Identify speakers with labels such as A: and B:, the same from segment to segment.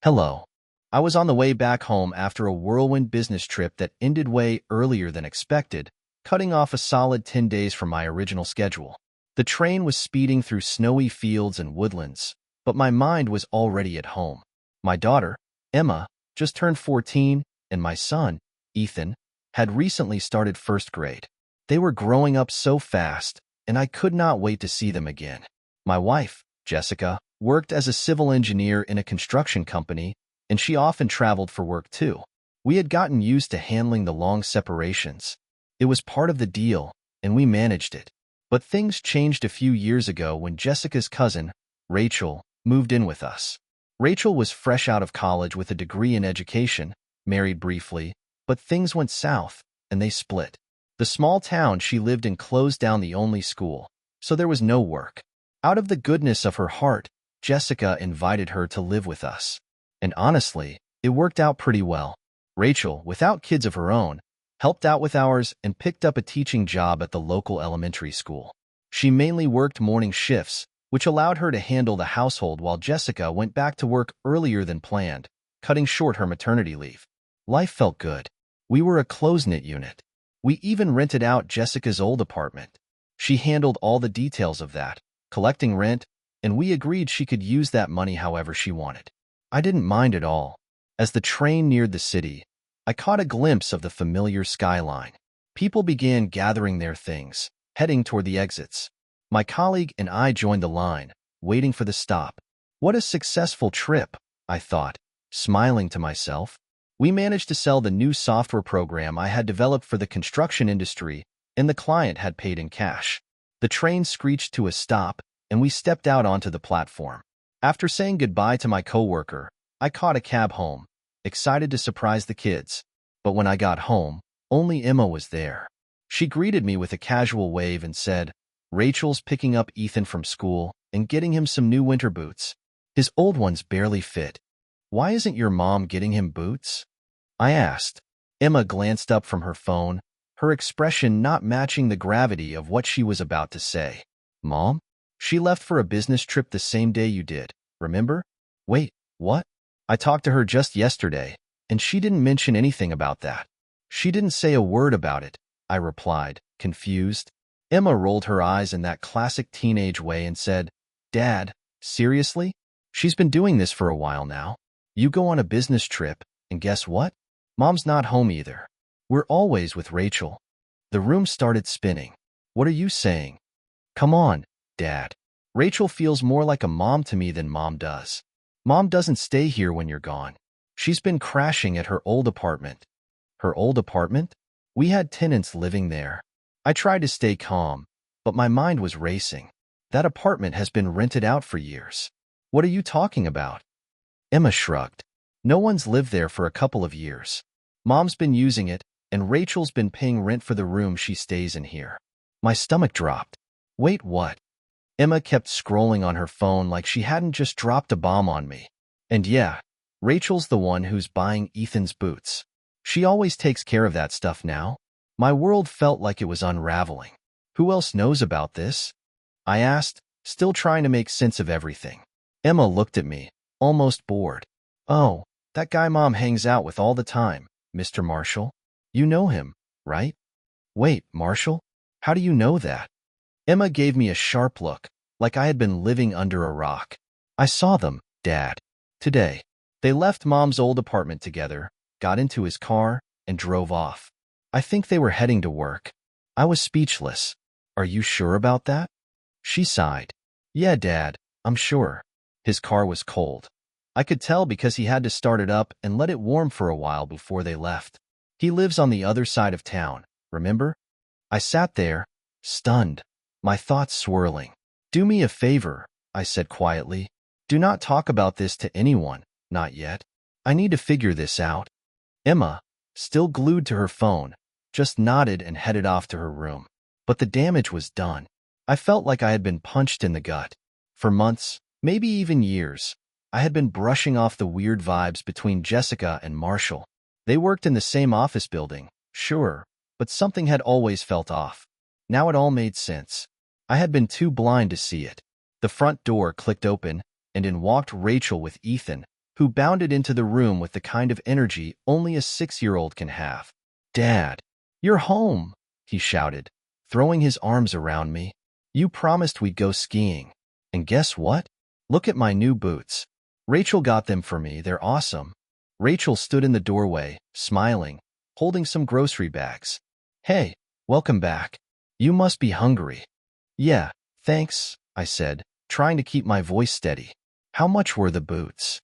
A: Hello. I was on the way back home after a whirlwind business trip that ended way earlier than expected, cutting off a solid 10 days from my original schedule. The train was speeding through snowy fields and woodlands, but my mind was already at home. My daughter, Emma, just turned 14, and my son, Ethan, had recently started first grade. They were growing up so fast, and I could not wait to see them again. My wife, Jessica, worked as a civil engineer in a construction company, and she often traveled for work too. We had gotten used to handling the long separations. It was part of the deal, and we managed it. But things changed a few years ago when Jessica's cousin, Rachel, moved in with us. Rachel was fresh out of college with a degree in education, married briefly, but things went south, and they split. The small town she lived in closed down the only school, so there was no work. Out of the goodness of her heart, Jessica invited her to live with us. And honestly, it worked out pretty well. Rachel, without kids of her own, helped out with ours and picked up a teaching job at the local elementary school. She mainly worked morning shifts, which allowed her to handle the household while Jessica went back to work earlier than planned, cutting short her maternity leave. Life felt good. We were a close-knit unit. We even rented out Jessica's old apartment. She handled all the details of that, collecting rent, and we agreed she could use that money however she wanted. I didn't mind at all. As the train neared the city, I caught a glimpse of the familiar skyline. People began gathering their things, heading toward the exits. My colleague and I joined the line, waiting for the stop. What a successful trip, I thought, smiling to myself. We managed to sell the new software program I had developed for the construction industry, and the client had paid in cash. The train screeched to a stop, and we stepped out onto the platform. After saying goodbye to my coworker, I caught a cab home, excited to surprise the kids. But when I got home, only Emma was there. She greeted me with a casual wave and said, "Rachel's picking up Ethan from school and getting him some new winter boots. His old ones barely fit. Why isn't your mom getting him boots?" I asked. Emma glanced up from her phone, her expression not matching the gravity of what she was about to say. "Mom? She left for a business trip the same day you did, remember?" "Wait, what?" "I talked to her just yesterday, and she didn't mention anything about that." "She didn't say a word about it," I replied, confused. Emma rolled her eyes in that classic teenage way and said, "Dad, seriously? She's been doing this for a while now. You go on a business trip, and guess what? Mom's not home either. We're always with Rachel." The room started spinning. "What are you saying?" "Come on, Dad. Rachel feels more like a mom to me than Mom does. Mom doesn't stay here when you're gone. She's been crashing at her old apartment." "Her old apartment?" "We had tenants living there." I tried to stay calm, but my mind was racing. "That apartment has been rented out for years." "What are you talking about?" Emma shrugged. "No one's lived there for a couple of years. Mom's been using it, and Rachel's been paying rent for the room she stays in here." My stomach dropped. "Wait, what?" Emma kept scrolling on her phone like she hadn't just dropped a bomb on me. "And yeah, Rachel's the one who's buying Ethan's boots. She always takes care of that stuff now." My world felt like it was unraveling. "Who else knows about this?" I asked, still trying to make sense of everything. Emma looked at me, almost bored. "Oh, that guy Mom hangs out with all the time, Mr. Marshall. You know him, right?" "Wait, Marshall? How do you know that?" Emma gave me a sharp look, like I had been living under a rock. "I saw them, Dad, today. They left Mom's old apartment together, got into his car, and drove off. I think they were heading to work." I was speechless. "Are you sure about that?" She sighed. "Yeah, Dad, I'm sure. His car was cold. I could tell because he had to start it up and let it warm for a while before they left. He lives on the other side of town, remember?" I sat there, stunned, my thoughts swirling. "Do me a favor," I said quietly. "Do not talk about this to anyone, not yet. I need to figure this out." Emma, still glued to her phone, just nodded and headed off to her room. But the damage was done. I felt like I had been punched in the gut. For months, maybe even years, I had been brushing off the weird vibes between Jessica and Marshall. They worked in the same office building, sure, but something had always felt off. Now it all made sense. I had been too blind to see it. The front door clicked open, and in walked Rachel with Ethan, who bounded into the room with the kind of energy only a 6-year-old can have. "Dad, you're home," he shouted, throwing his arms around me. "You promised we'd go skiing. And guess what? Look at my new boots. Rachel got them for me. They're awesome." Rachel stood in the doorway, smiling, holding some grocery bags. "Hey, welcome back. You must be hungry." "Yeah, thanks," I said, trying to keep my voice steady. "How much were the boots?"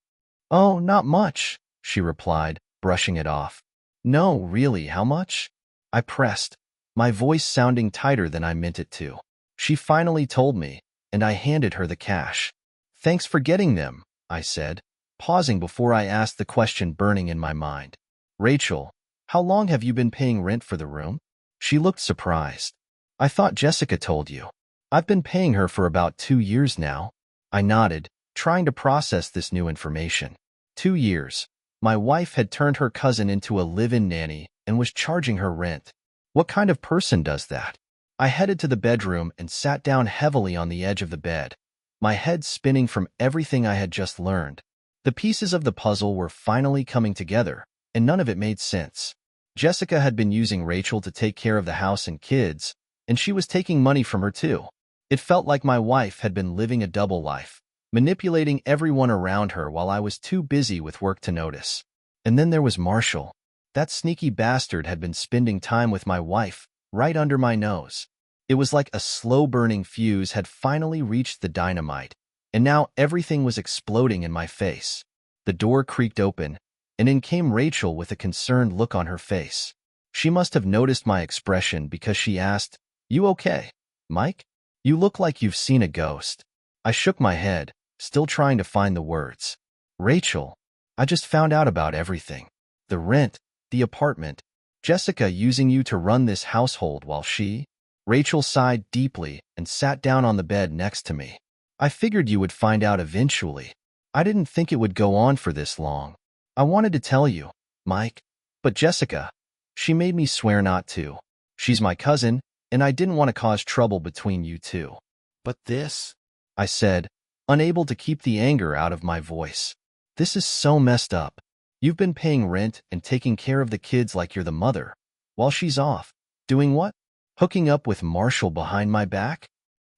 A: "Oh, not much," she replied, brushing it off. "No, really, how much?" I pressed, my voice sounding tighter than I meant it to. She finally told me, and I handed her the cash. "Thanks for getting them," I said, pausing before I asked the question burning in my mind. "Rachel, how long have you been paying rent for the room?" She looked surprised. "I thought Jessica told you." "I've been paying her for about 2 years now." I nodded, trying to process this new information. 2 years. My wife had turned her cousin into a live-in nanny and was charging her rent. What kind of person does that? I headed to the bedroom and sat down heavily on the edge of the bed, my head spinning from everything I had just learned. The pieces of the puzzle were finally coming together, and none of it made sense. Jessica had been using Rachel to take care of the house and kids, and she was taking money from her too. It felt like my wife had been living a double life, manipulating everyone around her while I was too busy with work to notice. And then there was Marshall. That sneaky bastard had been spending time with my wife, right under my nose. It was like a slow-burning fuse had finally reached the dynamite, and now everything was exploding in my face. The door creaked open, and in came Rachel with a concerned look on her face. She must have noticed my expression because she asked, "You okay, Mike? You look like you've seen a ghost." I shook my head, still trying to find the words. "Rachel, I just found out about everything. The rent, the apartment, Jessica using you to run this household while she—" Rachel sighed deeply and sat down on the bed next to me. "I figured you would find out eventually. I didn't think it would go on for this long. I wanted to tell you, Mike, but Jessica, she made me swear not to. She's my cousin, and I didn't want to cause trouble between you two." "But this," I said, unable to keep the anger out of my voice. "This is so messed up. You've been paying rent and taking care of the kids like you're the mother, while she's off. Doing what? Hooking up with Marshall behind my back?"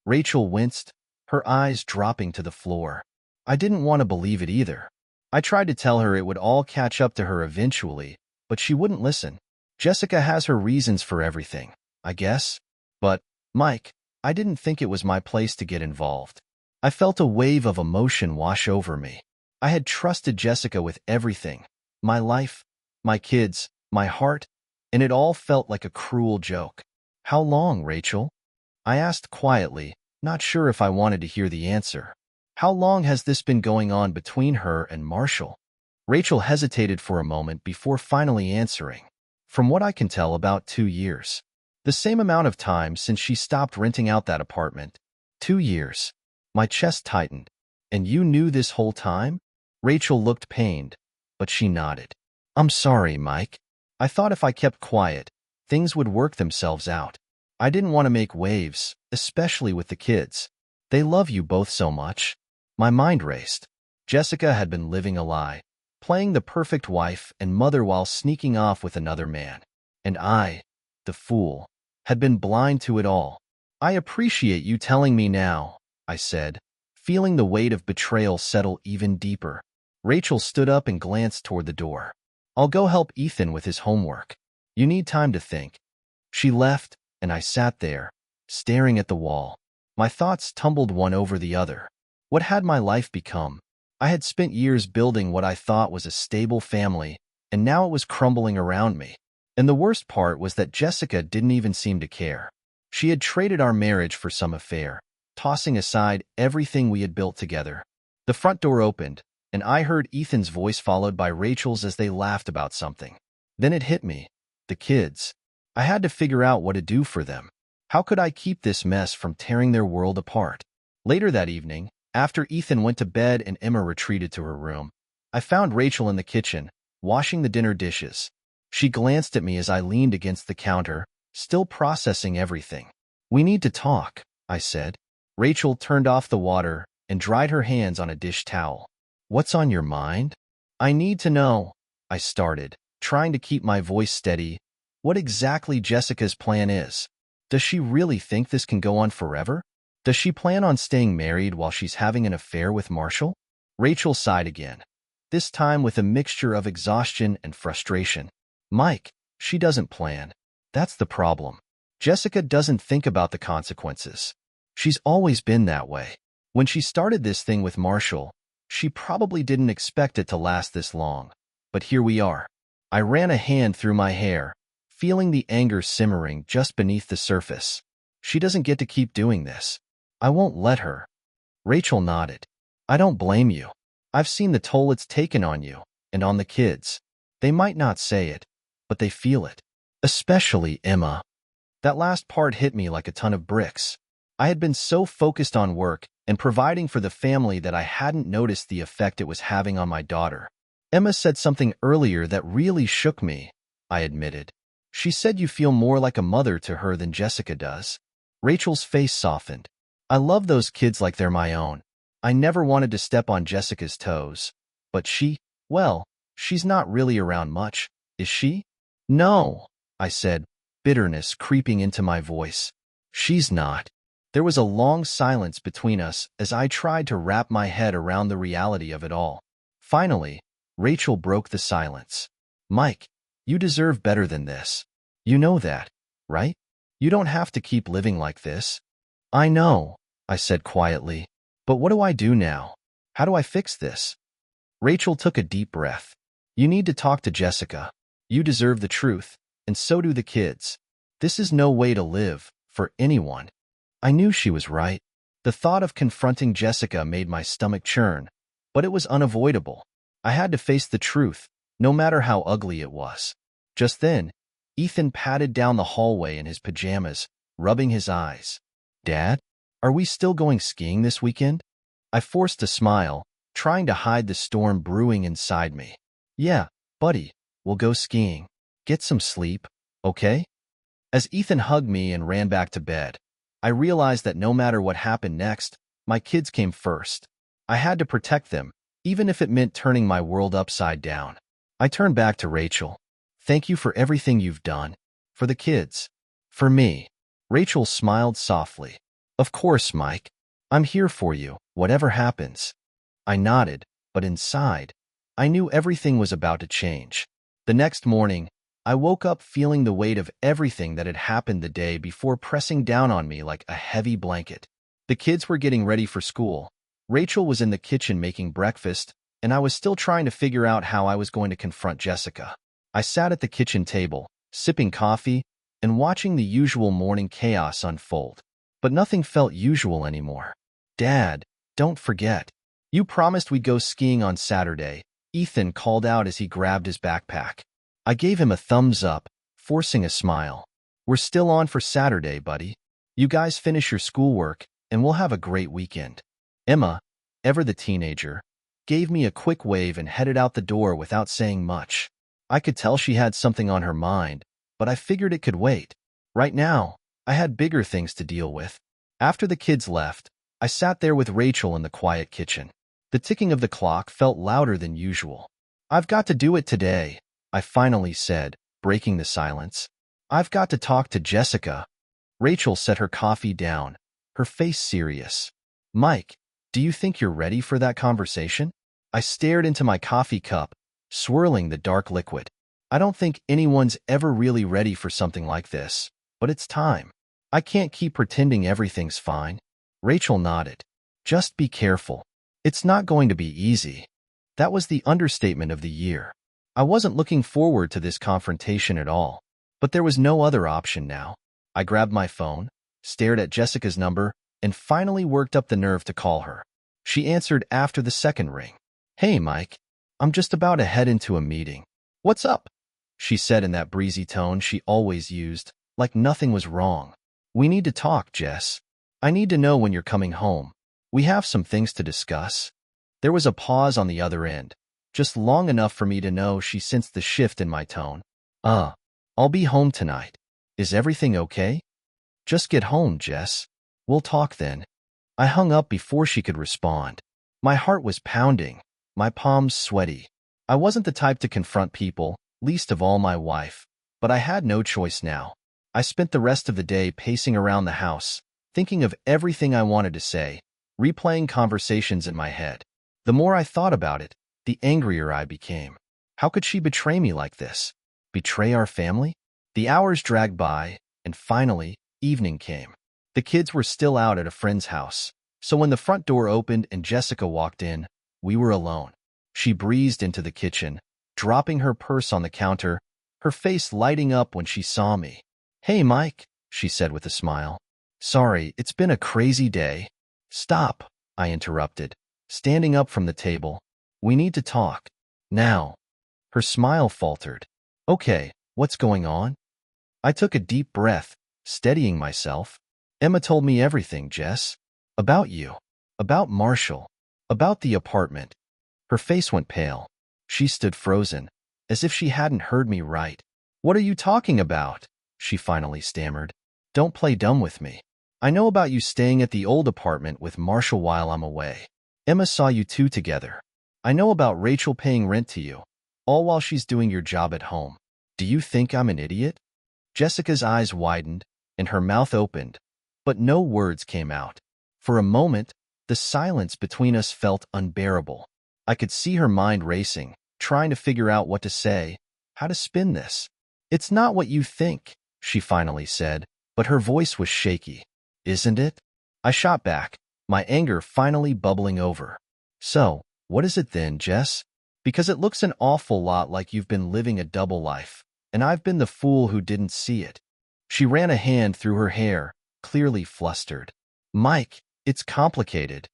A: Rachel winced, her eyes dropping to the floor. I didn't want to believe it either. I tried to tell her it would all catch up to her eventually, but she wouldn't listen. Jessica has her reasons for everything, I guess. But, Mike, I didn't think it was my place to get involved. I felt a wave of emotion wash over me. I had trusted Jessica with everything, my life, my kids, my heart, and it all felt like a cruel joke. "How long, Rachel?" I asked quietly, not sure if I wanted to hear the answer. "How long has this been going on between her and Marshall?" Rachel hesitated for a moment before finally answering. "From what I can tell, about 2 years. The same amount of time since she stopped renting out that apartment. 2 years. My chest tightened. "And you knew this whole time?" Rachel looked pained, but she nodded. "I'm sorry, Mike. I thought if I kept quiet, things would work themselves out. I didn't want to make waves, especially with the kids. They love you both so much." My mind raced. Jessica had been living a lie, playing the perfect wife and mother while sneaking off with another man. And I, the fool, had been blind to it all. "I appreciate you telling me now," I said, feeling the weight of betrayal settle even deeper. Rachel stood up and glanced toward the door. "I'll go help Ethan with his homework. You need time to think." She left, and I sat there, staring at the wall. My thoughts tumbled one over the other. What had my life become? I had spent years building what I thought was a stable family, and now it was crumbling around me. And the worst part was that Jessica didn't even seem to care. She had traded our marriage for some affair, tossing aside everything we had built together. The front door opened, and I heard Ethan's voice followed by Rachel's as they laughed about something. Then it hit me. The kids. I had to figure out what to do for them. How could I keep this mess from tearing their world apart? Later that evening, after Ethan went to bed and Emma retreated to her room, I found Rachel in the kitchen, washing the dinner dishes. She glanced at me as I leaned against the counter, still processing everything. "We need to talk," I said. Rachel turned off the water and dried her hands on a dish towel. "What's on your mind?" I need to know, I started, trying to keep my voice steady, what exactly Jessica's plan is. Does she really think this can go on forever? Does she plan on staying married while she's having an affair with Marshall? Rachel sighed again, this time with a mixture of exhaustion and frustration. Mike, she doesn't plan. That's the problem. Jessica doesn't think about the consequences. She's always been that way. When she started this thing with Marshall, she probably didn't expect it to last this long. But here we are. I ran a hand through my hair, feeling the anger simmering just beneath the surface. She doesn't get to keep doing this. I won't let her. Rachel nodded. I don't blame you. I've seen the toll it's taken on you, and on the kids. They might not say it, but they feel it. Especially Emma. That last part hit me like a ton of bricks. I had been so focused on work and providing for the family that I hadn't noticed the effect it was having on my daughter. Emma said something earlier that really shook me, I admitted. She said you feel more like a mother to her than Jessica does. Rachel's face softened. I love those kids like they're my own. I never wanted to step on Jessica's toes. But well, she's not really around much, is she? No, I said, bitterness creeping into my voice. She's not. There was a long silence between us as I tried to wrap my head around the reality of it all. Finally, Rachel broke the silence. Mike, you deserve better than this. You know that, right? You don't have to keep living like this. I know, I said quietly. But what do I do now? How do I fix this? Rachel took a deep breath. You need to talk to Jessica. You deserve the truth, and so do the kids. This is no way to live, for anyone. I knew she was right. The thought of confronting Jessica made my stomach churn, but it was unavoidable. I had to face the truth, no matter how ugly it was. Just then, Ethan padded down the hallway in his pajamas, rubbing his eyes. Dad, are we still going skiing this weekend? I forced a smile, trying to hide the storm brewing inside me. Yeah, buddy, we'll go skiing. Get some sleep, okay? As Ethan hugged me and ran back to bed, I realized that no matter what happened next, my kids came first. I had to protect them, even if it meant turning my world upside down. I turned back to Rachel. Thank you for everything you've done. For the kids. For me. Rachel smiled softly. Of course, Mike. I'm here for you, whatever happens. I nodded, but inside, I knew everything was about to change. The next morning, I woke up feeling the weight of everything that had happened the day before pressing down on me like a heavy blanket. The kids were getting ready for school. Rachel was in the kitchen making breakfast, and I was still trying to figure out how I was going to confront Jessica. I sat at the kitchen table, sipping coffee, and watching the usual morning chaos unfold. But nothing felt usual anymore. Dad, don't forget. You promised we'd go skiing on Saturday, Ethan called out as he grabbed his backpack. I gave him a thumbs up, forcing a smile. We're still on for Saturday, buddy. You guys finish your schoolwork, and we'll have a great weekend. Emma, ever the teenager, gave me a quick wave and headed out the door without saying much. I could tell she had something on her mind, but I figured it could wait. Right now, I had bigger things to deal with. After the kids left, I sat there with Rachel in the quiet kitchen. The ticking of the clock felt louder than usual. I've got to do it today, I finally said, breaking the silence. I've got to talk to Jessica. Rachel set her coffee down, her face serious. Mike, do you think you're ready for that conversation? I stared into my coffee cup, swirling the dark liquid. I don't think anyone's ever really ready for something like this, but it's time. I can't keep pretending everything's fine. Rachel nodded. Just be careful. It's not going to be easy. That was the understatement of the year. I wasn't looking forward to this confrontation at all, but there was no other option now. I grabbed my phone, stared at Jessica's number, and finally worked up the nerve to call her. She answered after the second ring. Hey, Mike. I'm just about to head into a meeting. What's up? She said in that breezy tone she always used, like nothing was wrong. We need to talk, Jess. I need to know when you're coming home. We have some things to discuss. There was a pause on the other end, just long enough for me to know she sensed the shift in my tone. I'll be home tonight. Is everything okay? Just get home, Jess. We'll talk then. I hung up before she could respond. My heart was pounding, my palms sweaty. I wasn't the type to confront people, least of all my wife, but I had no choice now. I spent the rest of the day pacing around the house, thinking of everything I wanted to say, replaying conversations in my head. The more I thought about it, the angrier I became. How could she betray me like this? Betray our family? The hours dragged by, and finally, evening came. The kids were still out at a friend's house, so when the front door opened and Jessica walked in, we were alone. She breezed into the kitchen, dropping her purse on the counter, her face lighting up when she saw me. "Hey, Mike," she said with a smile. "Sorry, it's been a crazy day." "Stop," I interrupted, standing up from the table. "We need to talk. Now." Her smile faltered. "Okay, what's going on?" I took a deep breath, steadying myself. "Emma told me everything, Jess. About you. About Marshall. About the apartment." Her face went pale. She stood frozen, as if she hadn't heard me right. "What are you talking about?" she finally stammered. "Don't play dumb with me. I know about you staying at the old apartment with Marshall while I'm away. Emma saw you two together. I know about Rachel paying rent to you, all while she's doing your job at home. Do you think I'm an idiot?" Jessica's eyes widened, and her mouth opened, but no words came out. For a moment, the silence between us felt unbearable. I could see her mind racing, trying to figure out what to say, how to spin this. "It's not what you think," she finally said, but her voice was shaky. "Isn't it?" I shot back, my anger finally bubbling over. "So, what is it then, Jess? Because it looks an awful lot like you've been living a double life, and I've been the fool who didn't see it." She ran a hand through her hair, clearly flustered. "Mike, it's complicated."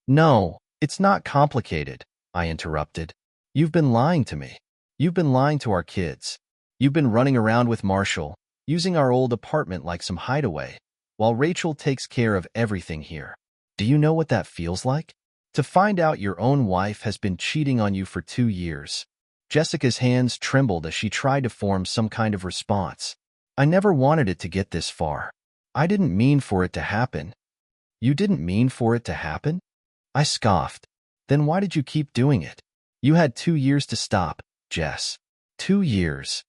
A: "No, it's not complicated," I interrupted. "You've been lying to me. You've been lying to our kids. You've been running around with Marshall, using our old apartment like some hideaway, while Rachel takes care of everything here. Do you know what that feels like? To find out your own wife has been cheating on you for 2 years." Jessica's hands trembled as she tried to form some kind of response. "I never wanted it to get this far. I didn't mean for it to happen." "You didn't mean for it to happen?" I scoffed. "Then why did you keep doing it? You had 2 years to stop, Jess. 2 years."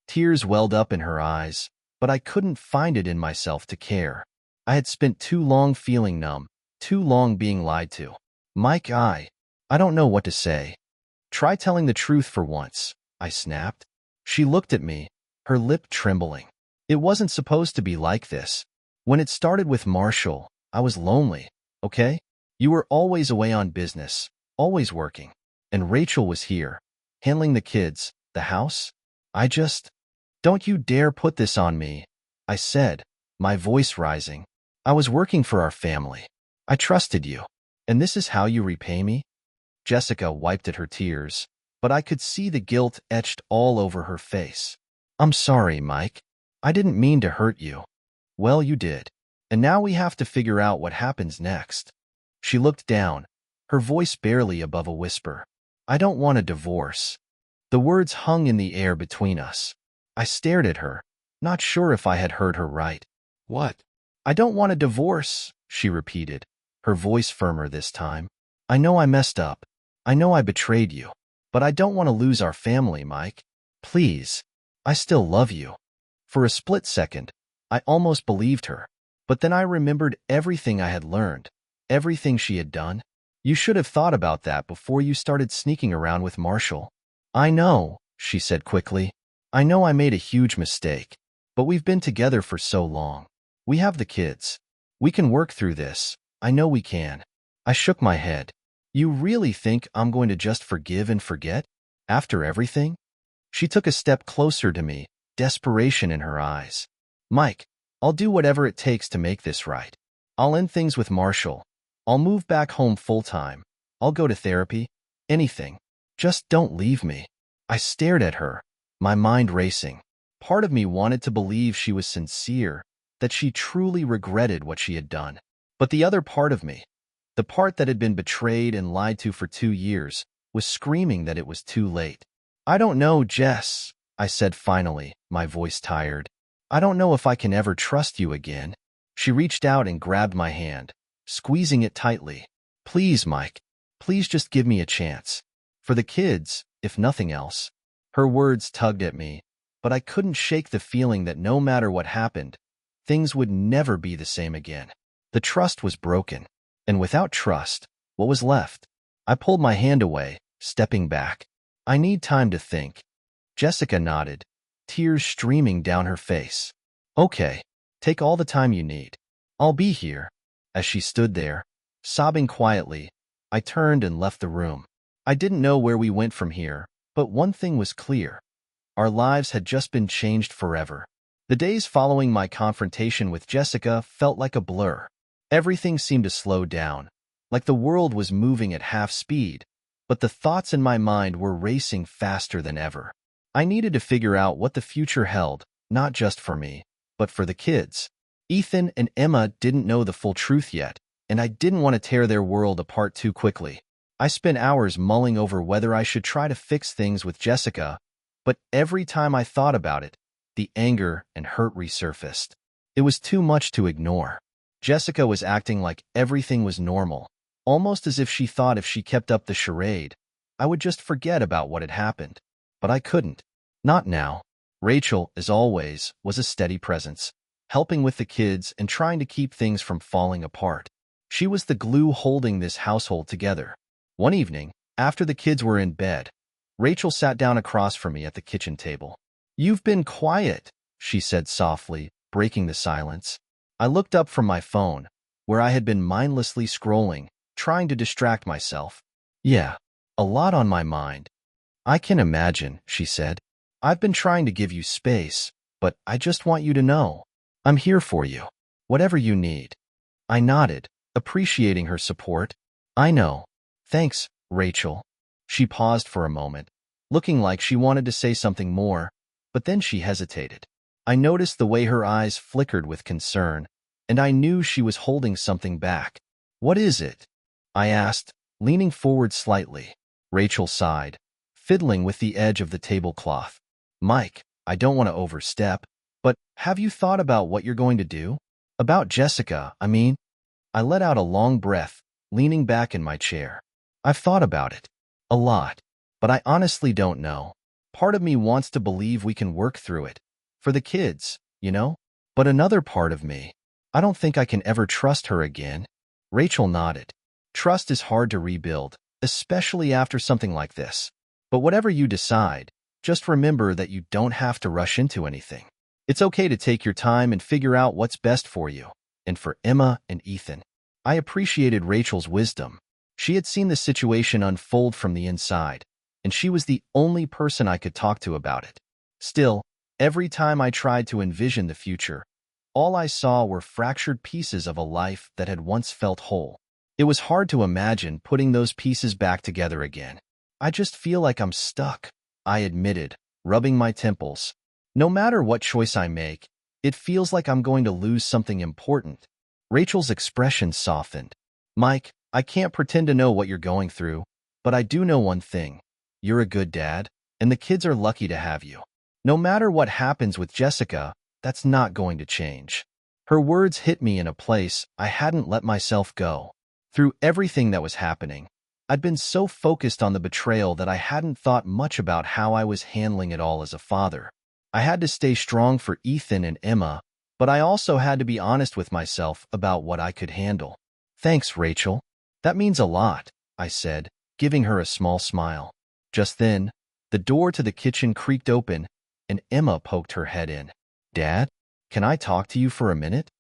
A: Tears welled up in her eyes, but I couldn't find it in myself to care. I had spent too long feeling numb, too long being lied to. "Mike, I don't know what to say." "Try telling the truth for once," I snapped. She looked at me, her lip trembling. "It wasn't supposed to be like this. When it started with Marshall, I was lonely, okay? You were always away on business, always working. And Rachel was here, handling the kids, the house. Don't you dare put this on me," I said, my voice rising. "I was working for our family. I trusted you. And this is how you repay me?" Jessica wiped at her tears, but I could see the guilt etched all over her face. "I'm sorry, Mike. I didn't mean to hurt you." "Well, you did. And now we have to figure out what happens next." She looked down, her voice barely above a whisper. "I don't want a divorce." The words hung in the air between us. I stared at her, not sure if I had heard her right. "What?" "I don't want a divorce," she repeated, her voice firmer this time. "I know I messed up. I know I betrayed you. But I don't want to lose our family, Mike. Please. I still love you." For a split second, I almost believed her. But then I remembered everything I had learned, everything she had done. "You should have thought about that before you started sneaking around with Marshall." "I know," she said quickly. "I know I made a huge mistake. But we've been together for so long. We have the kids. We can work through this. I know we can." I shook my head. "You really think I'm going to just forgive and forget? After everything?" She took a step closer to me, desperation in her eyes. "Mike, I'll do whatever it takes to make this right. I'll end things with Marshall. I'll move back home full-time. I'll go to therapy. Anything. Just don't leave me." I stared at her, my mind racing. Part of me wanted to believe she was sincere, that she truly regretted what she had done. But the other part of me, the part that had been betrayed and lied to for 2 years, was screaming that it was too late. "I don't know, Jess," I said finally, my voice tired. "I don't know if I can ever trust you again." She reached out and grabbed my hand, squeezing it tightly. "Please, Mike. Please just give me a chance. For the kids, if nothing else. Her words tugged at me, but I couldn't shake the feeling that no matter what happened, things would never be the same again. The trust was broken, and without trust, what was left? I pulled my hand away, stepping back. I need time to think. Jessica nodded, tears streaming down her face. Okay, take all the time you need. I'll be here. As she stood there, sobbing quietly, I turned and left the room. I didn't know where we went from here, but one thing was clear. Our lives had just been changed forever. The days following my confrontation with Jessica felt like a blur. Everything seemed to slow down, like the world was moving at half speed, but the thoughts in my mind were racing faster than ever. I needed to figure out what the future held, not just for me, but for the kids. Ethan and Emma didn't know the full truth yet, and I didn't want to tear their world apart too quickly. I spent hours mulling over whether I should try to fix things with Jessica, but every time I thought about it, the anger and hurt resurfaced. It was too much to ignore. Jessica was acting like everything was normal, almost as if she thought if she kept up the charade, I would just forget about what had happened. But I couldn't. Not now. Rachel, as always, was a steady presence, helping with the kids and trying to keep things from falling apart. She was the glue holding this household together. One evening, after the kids were in bed, Rachel sat down across from me at the kitchen table. "You've been quiet," she said softly, breaking the silence. I looked up from my phone, where I had been mindlessly scrolling, trying to distract myself. "Yeah, a lot on my mind." "I can imagine," she said. "I've been trying to give you space, but I just want you to know. I'm here for you, whatever you need." I nodded, appreciating her support. "I know. Thanks, Rachel." She paused for a moment, looking like she wanted to say something more, but then she hesitated. I noticed the way her eyes flickered with concern, and I knew she was holding something back. "What is it?" I asked, leaning forward slightly. Rachel sighed, fiddling with the edge of the tablecloth. "Mike, I don't want to overstep, but have you thought about what you're going to do? About Jessica, I mean." I let out a long breath, leaning back in my chair. "I've thought about it. A lot. But I honestly don't know. Part of me wants to believe we can work through it. For the kids, you know? But another part of me, I don't think I can ever trust her again." Rachel nodded. "Trust is hard to rebuild, especially after something like this. But whatever you decide, just remember that you don't have to rush into anything. It's okay to take your time and figure out what's best for you, and for Emma and Ethan." I appreciated Rachel's wisdom. She had seen the situation unfold from the inside, and she was the only person I could talk to about it. Still, every time I tried to envision the future, all I saw were fractured pieces of a life that had once felt whole. It was hard to imagine putting those pieces back together again. "I just feel like I'm stuck," I admitted, rubbing my temples. "No matter what choice I make, it feels like I'm going to lose something important." Rachel's expression softened. "Mike, I can't pretend to know what you're going through, but I do know one thing. You're a good dad, and the kids are lucky to have you. No matter what happens with Jessica, that's not going to change." Her words hit me in a place I hadn't let myself go. Through everything that was happening, I'd been so focused on the betrayal that I hadn't thought much about how I was handling it all as a father. I had to stay strong for Ethan and Emma, but I also had to be honest with myself about what I could handle. "Thanks, Rachel. That means a lot," I said, giving her a small smile. Just then, the door to the kitchen creaked open, and Emma poked her head in. "Dad, can I talk to you for a minute?"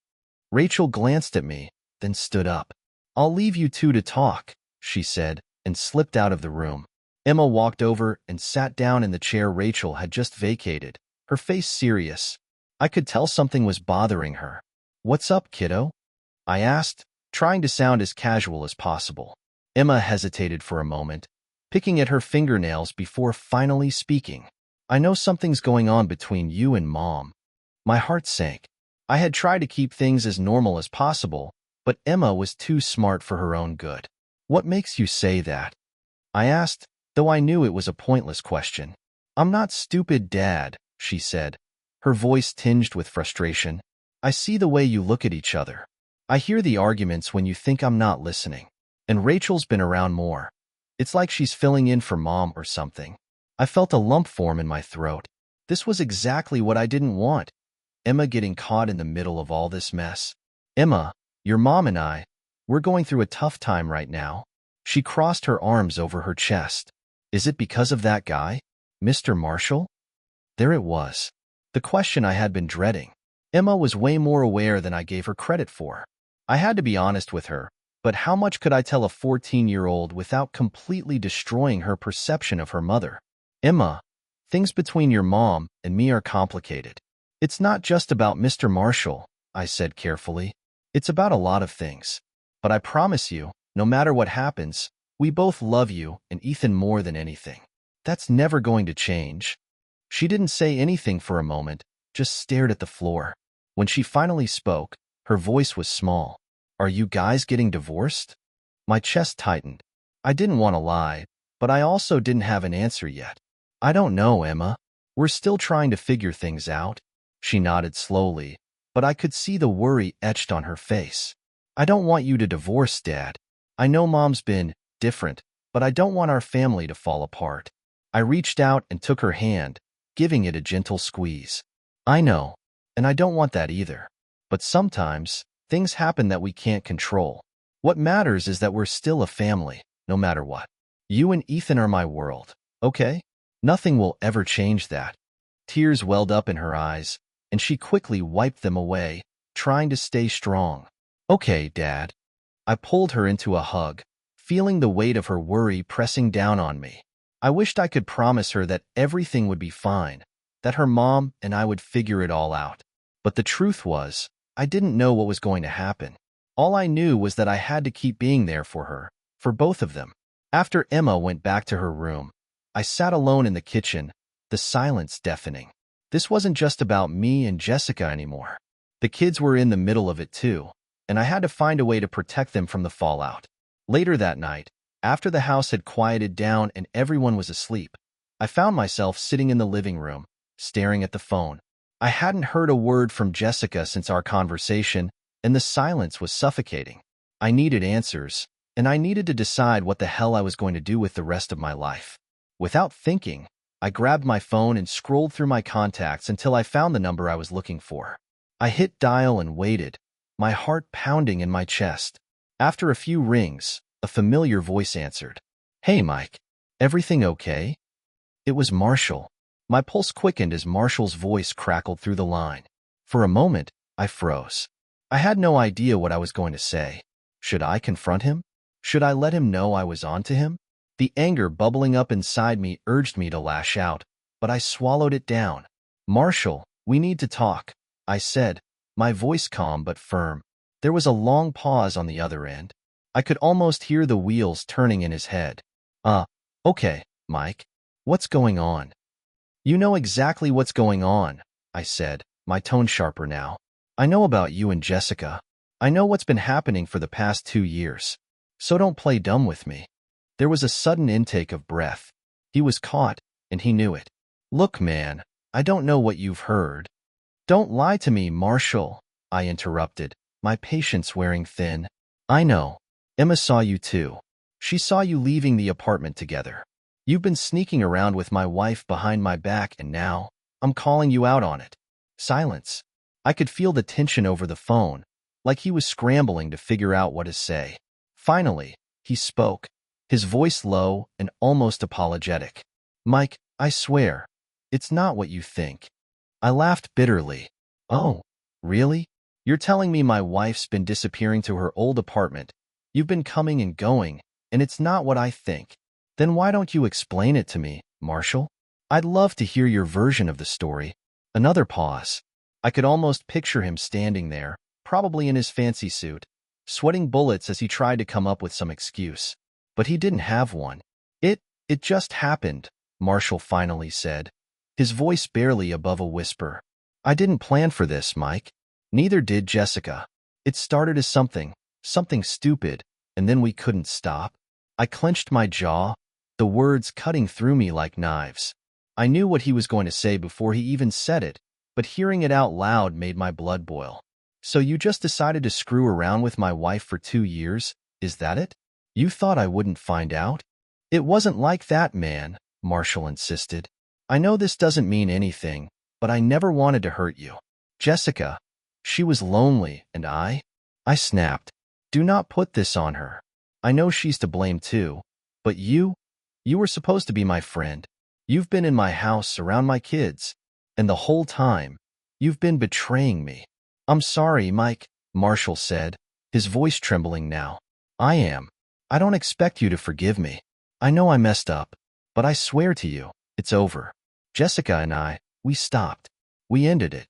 A: Rachel glanced at me, then stood up. "I'll leave you two to talk," she said, and slipped out of the room. Emma walked over and sat down in the chair Rachel had just vacated, her face serious. I could tell something was bothering her. "What's up, kiddo?" I asked, trying to sound as casual as possible. Emma hesitated for a moment, picking at her fingernails before finally speaking. "I know something's going on between you and Mom." My heart sank. I had tried to keep things as normal as possible, but Emma was too smart for her own good. "What makes you say that?" I asked, though I knew it was a pointless question. "I'm not stupid, Dad," she said, her voice tinged with frustration. "I see the way you look at each other. I hear the arguments when you think I'm not listening. And Rachel's been around more. It's like she's filling in for Mom or something. I felt a lump form in my throat. This was exactly what I didn't want. Emma getting caught in the middle of all this mess. Emma, your mom and we're going through a tough time right now. She crossed her arms over her chest. Is it because of that guy? Mr. Marshall? There it was. The question I had been dreading. Emma was way more aware than I gave her credit for. I had to be honest with her, but how much could I tell a 14-year-old without completely destroying her perception of her mother? Emma, things between your mom and me are complicated. It's not just about Mr. Marshall, I said carefully. It's about a lot of things. But I promise you, no matter what happens, we both love you and Ethan more than anything. That's never going to change. She didn't say anything for a moment, just stared at the floor. When she finally spoke, her voice was small. Are you guys getting divorced? My chest tightened. I didn't want to lie, but I also didn't have an answer yet. I don't know, Emma. We're still trying to figure things out. She nodded slowly, but I could see the worry etched on her face. I don't want you to divorce, Dad. I know Mom's been different, but I don't want our family to fall apart. I reached out and took her hand, giving it a gentle squeeze. I know, and I don't want that either. But sometimes, things happen that we can't control. What matters is that we're still a family, no matter what. You and Ethan are my world, okay? Nothing will ever change that. Tears welled up in her eyes, and she quickly wiped them away, trying to stay strong. Okay, Dad. I pulled her into a hug, feeling the weight of her worry pressing down on me. I wished I could promise her that everything would be fine, that her mom and I would figure it all out. But the truth was, I didn't know what was going to happen. All I knew was that I had to keep being there for her, for both of them. After Emma went back to her room, I sat alone in the kitchen, the silence deafening. This wasn't just about me and Jessica anymore. The kids were in the middle of it too, and I had to find a way to protect them from the fallout. Later that night, after the house had quieted down and everyone was asleep, I found myself sitting in the living room, staring at the phone. I hadn't heard a word from Jessica since our conversation, and the silence was suffocating. I needed answers, and I needed to decide what the hell I was going to do with the rest of my life. Without thinking, I grabbed my phone and scrolled through my contacts until I found the number I was looking for. I hit dial and waited, my heart pounding in my chest. After a few rings, a familiar voice answered. Hey, Mike. Everything okay? It was Marshall. My pulse quickened as Marshall's voice crackled through the line. For a moment, I froze. I had no idea what I was going to say. Should I confront him? Should I let him know I was on to him? The anger bubbling up inside me urged me to lash out, but I swallowed it down. Marshall, we need to talk, I said, my voice calm but firm. There was a long pause on the other end. I could almost hear the wheels turning in his head. Okay, Mike. What's going on? You know exactly what's going on, I said, my tone sharper now. I know about you and Jessica. I know what's been happening for the past 2 years. So don't play dumb with me. There was a sudden intake of breath. He was caught, and he knew it. Look, man, I don't know what you've heard. Don't lie to me, Marshall, I interrupted, my patience wearing thin. I know. Emma saw you too. She saw you leaving the apartment together. You've been sneaking around with my wife behind my back, and now I'm calling you out on it. Silence. I could feel the tension over the phone, like he was scrambling to figure out what to say. Finally, he spoke, his voice low and almost apologetic. Mike, I swear, it's not what you think. I laughed bitterly. Oh, really? You're telling me my wife's been disappearing to her old apartment. You've been coming and going, and it's not what I think. Then why don't you explain it to me, Marshall? I'd love to hear your version of the story. Another pause. I could almost picture him standing there, probably in his fancy suit, sweating bullets as he tried to come up with some excuse. But he didn't have one. It just happened, Marshall finally said, his voice barely above a whisper. I didn't plan for this, Mike. Neither did Jessica. It started as something stupid, and then we couldn't stop. I clenched my jaw, the words cutting through me like knives. I knew what he was going to say before he even said it, but hearing it out loud made my blood boil. So you just decided to screw around with my wife for 2 years, is that it? You thought I wouldn't find out? It wasn't like that, man, Marshall insisted. I know this doesn't mean anything, but I never wanted to hurt you. Jessica, she was lonely, and I snapped. Do not put this on her. I know she's to blame too, but you were supposed to be my friend. You've been in my house around my kids, and the whole time, you've been betraying me. I'm sorry, Mike, Marshall said, his voice trembling now. I am. I don't expect you to forgive me. I know I messed up, but I swear to you, it's over. Jessica and we stopped. We ended it.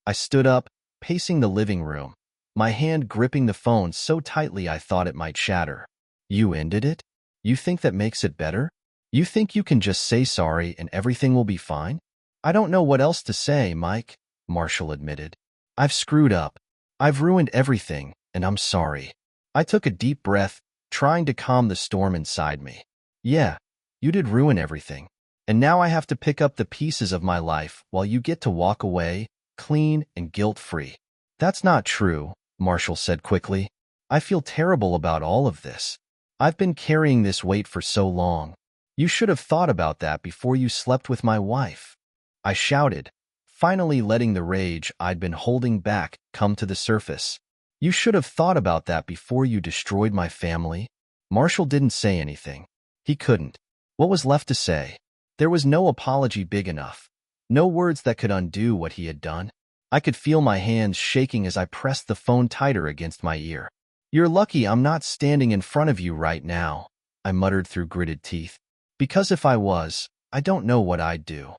A: I stood up, pacing the living room, my hand gripping the phone so tightly I thought it might shatter. You ended it? You think that makes it better? You think you can just say sorry and everything will be fine? I don't know what else to say, Mike, Marshall admitted. I've screwed up. I've ruined everything, and I'm sorry. I took a deep breath, trying to calm the storm inside me. Yeah, you did ruin everything. And now I have to pick up the pieces of my life while you get to walk away, clean and guilt-free. That's not true, Marshall said quickly. I feel terrible about all of this. I've been carrying this weight for so long. You should have thought about that before you slept with my wife. I shouted, finally letting the rage I'd been holding back come to the surface. You should have thought about that before you destroyed my family. Marshall didn't say anything. He couldn't. What was left to say? There was no apology big enough. No words that could undo what he had done. I could feel my hands shaking as I pressed the phone tighter against my ear. You're lucky I'm not standing in front of you right now, I muttered through gritted teeth. Because if I was, I don't know what I'd do.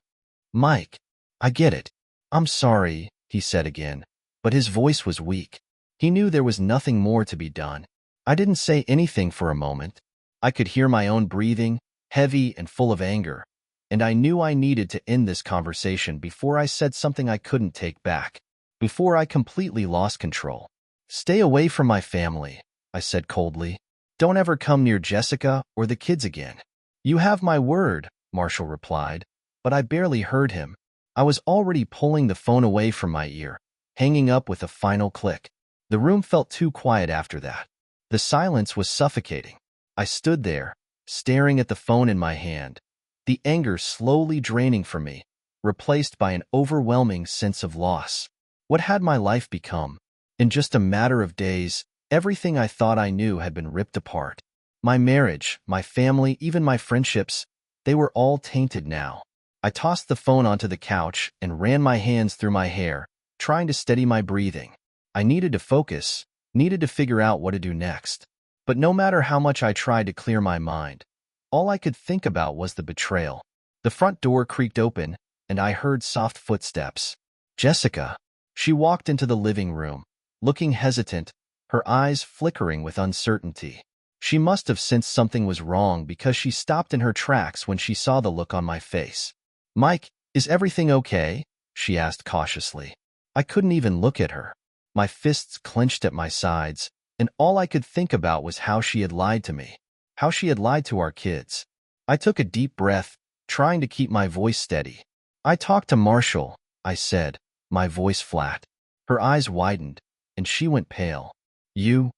A: Mike, I get it. I'm sorry, he said again, but his voice was weak. He knew there was nothing more to be done. I didn't say anything for a moment. I could hear my own breathing, heavy and full of anger, and I knew I needed to end this conversation before I said something I couldn't take back, before I completely lost control. Stay away from my family, I said coldly. Don't ever come near Jessica or the kids again. You have my word, Marshall replied, but I barely heard him. I was already pulling the phone away from my ear, hanging up with a final click. The room felt too quiet after that. The silence was suffocating. I stood there, staring at the phone in my hand, the anger slowly draining from me, replaced by an overwhelming sense of loss. What had my life become? In just a matter of days, everything I thought I knew had been ripped apart. My marriage, my family, even my friendships, they were all tainted now. I tossed the phone onto the couch and ran my hands through my hair, trying to steady my breathing. I needed to focus, needed to figure out what to do next. But no matter how much I tried to clear my mind, all I could think about was the betrayal. The front door creaked open, and I heard soft footsteps. Jessica. She walked into the living room, looking hesitant, her eyes flickering with uncertainty. She must have sensed something was wrong because she stopped in her tracks when she saw the look on my face. Mike, is everything okay? She asked cautiously. I couldn't even look at her. My fists clenched at my sides, and all I could think about was how she had lied to me, how she had lied to our kids. I took a deep breath, trying to keep my voice steady. I talked to Marshall, I said, my voice flat. Her eyes widened, and she went pale. You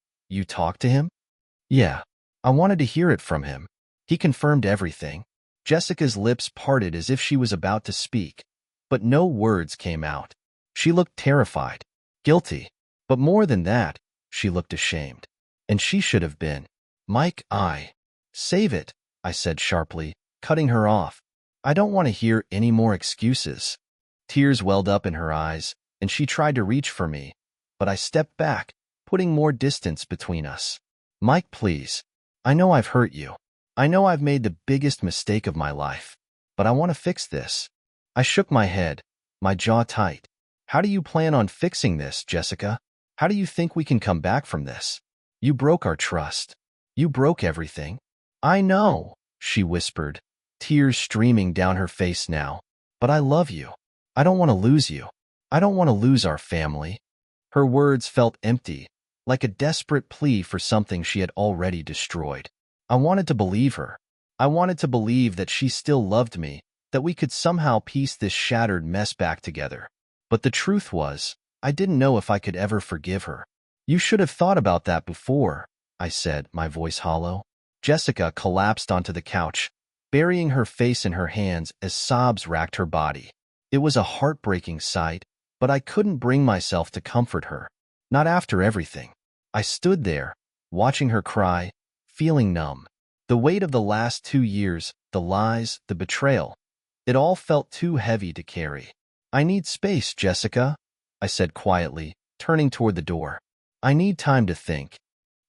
A: talked to him? Yeah. I wanted to hear it from him. He confirmed everything. Jessica's lips parted as if she was about to speak, but no words came out. She looked terrified, guilty, but more than that, she looked ashamed. And she should have been. Mike, save it, I said sharply, cutting her off. I don't want to hear any more excuses. Tears welled up in her eyes, and she tried to reach for me, but I stepped back, putting more distance between us. Mike, please. I know I've hurt you. I know I've made the biggest mistake of my life, but I want to fix this. I shook my head, my jaw tight. How do you plan on fixing this, Jessica? How do you think we can come back from this? You broke our trust. You broke everything. I know, she whispered, tears streaming down her face now. But I love you. I don't want to lose you. I don't want to lose our family. Her words felt empty, like a desperate plea for something she had already destroyed. I wanted to believe her. I wanted to believe that she still loved me, that we could somehow piece this shattered mess back together. But the truth was, I didn't know if I could ever forgive her. You should have thought about that before, I said, my voice hollow. Jessica collapsed onto the couch, burying her face in her hands as sobs racked her body. It was a heartbreaking sight, but I couldn't bring myself to comfort her. Not after everything. I stood there, watching her cry, feeling numb. The weight of the last 2 years, the lies, the betrayal, it all felt too heavy to carry. "I need space, Jessica," I said quietly, turning toward the door. "I need time to think."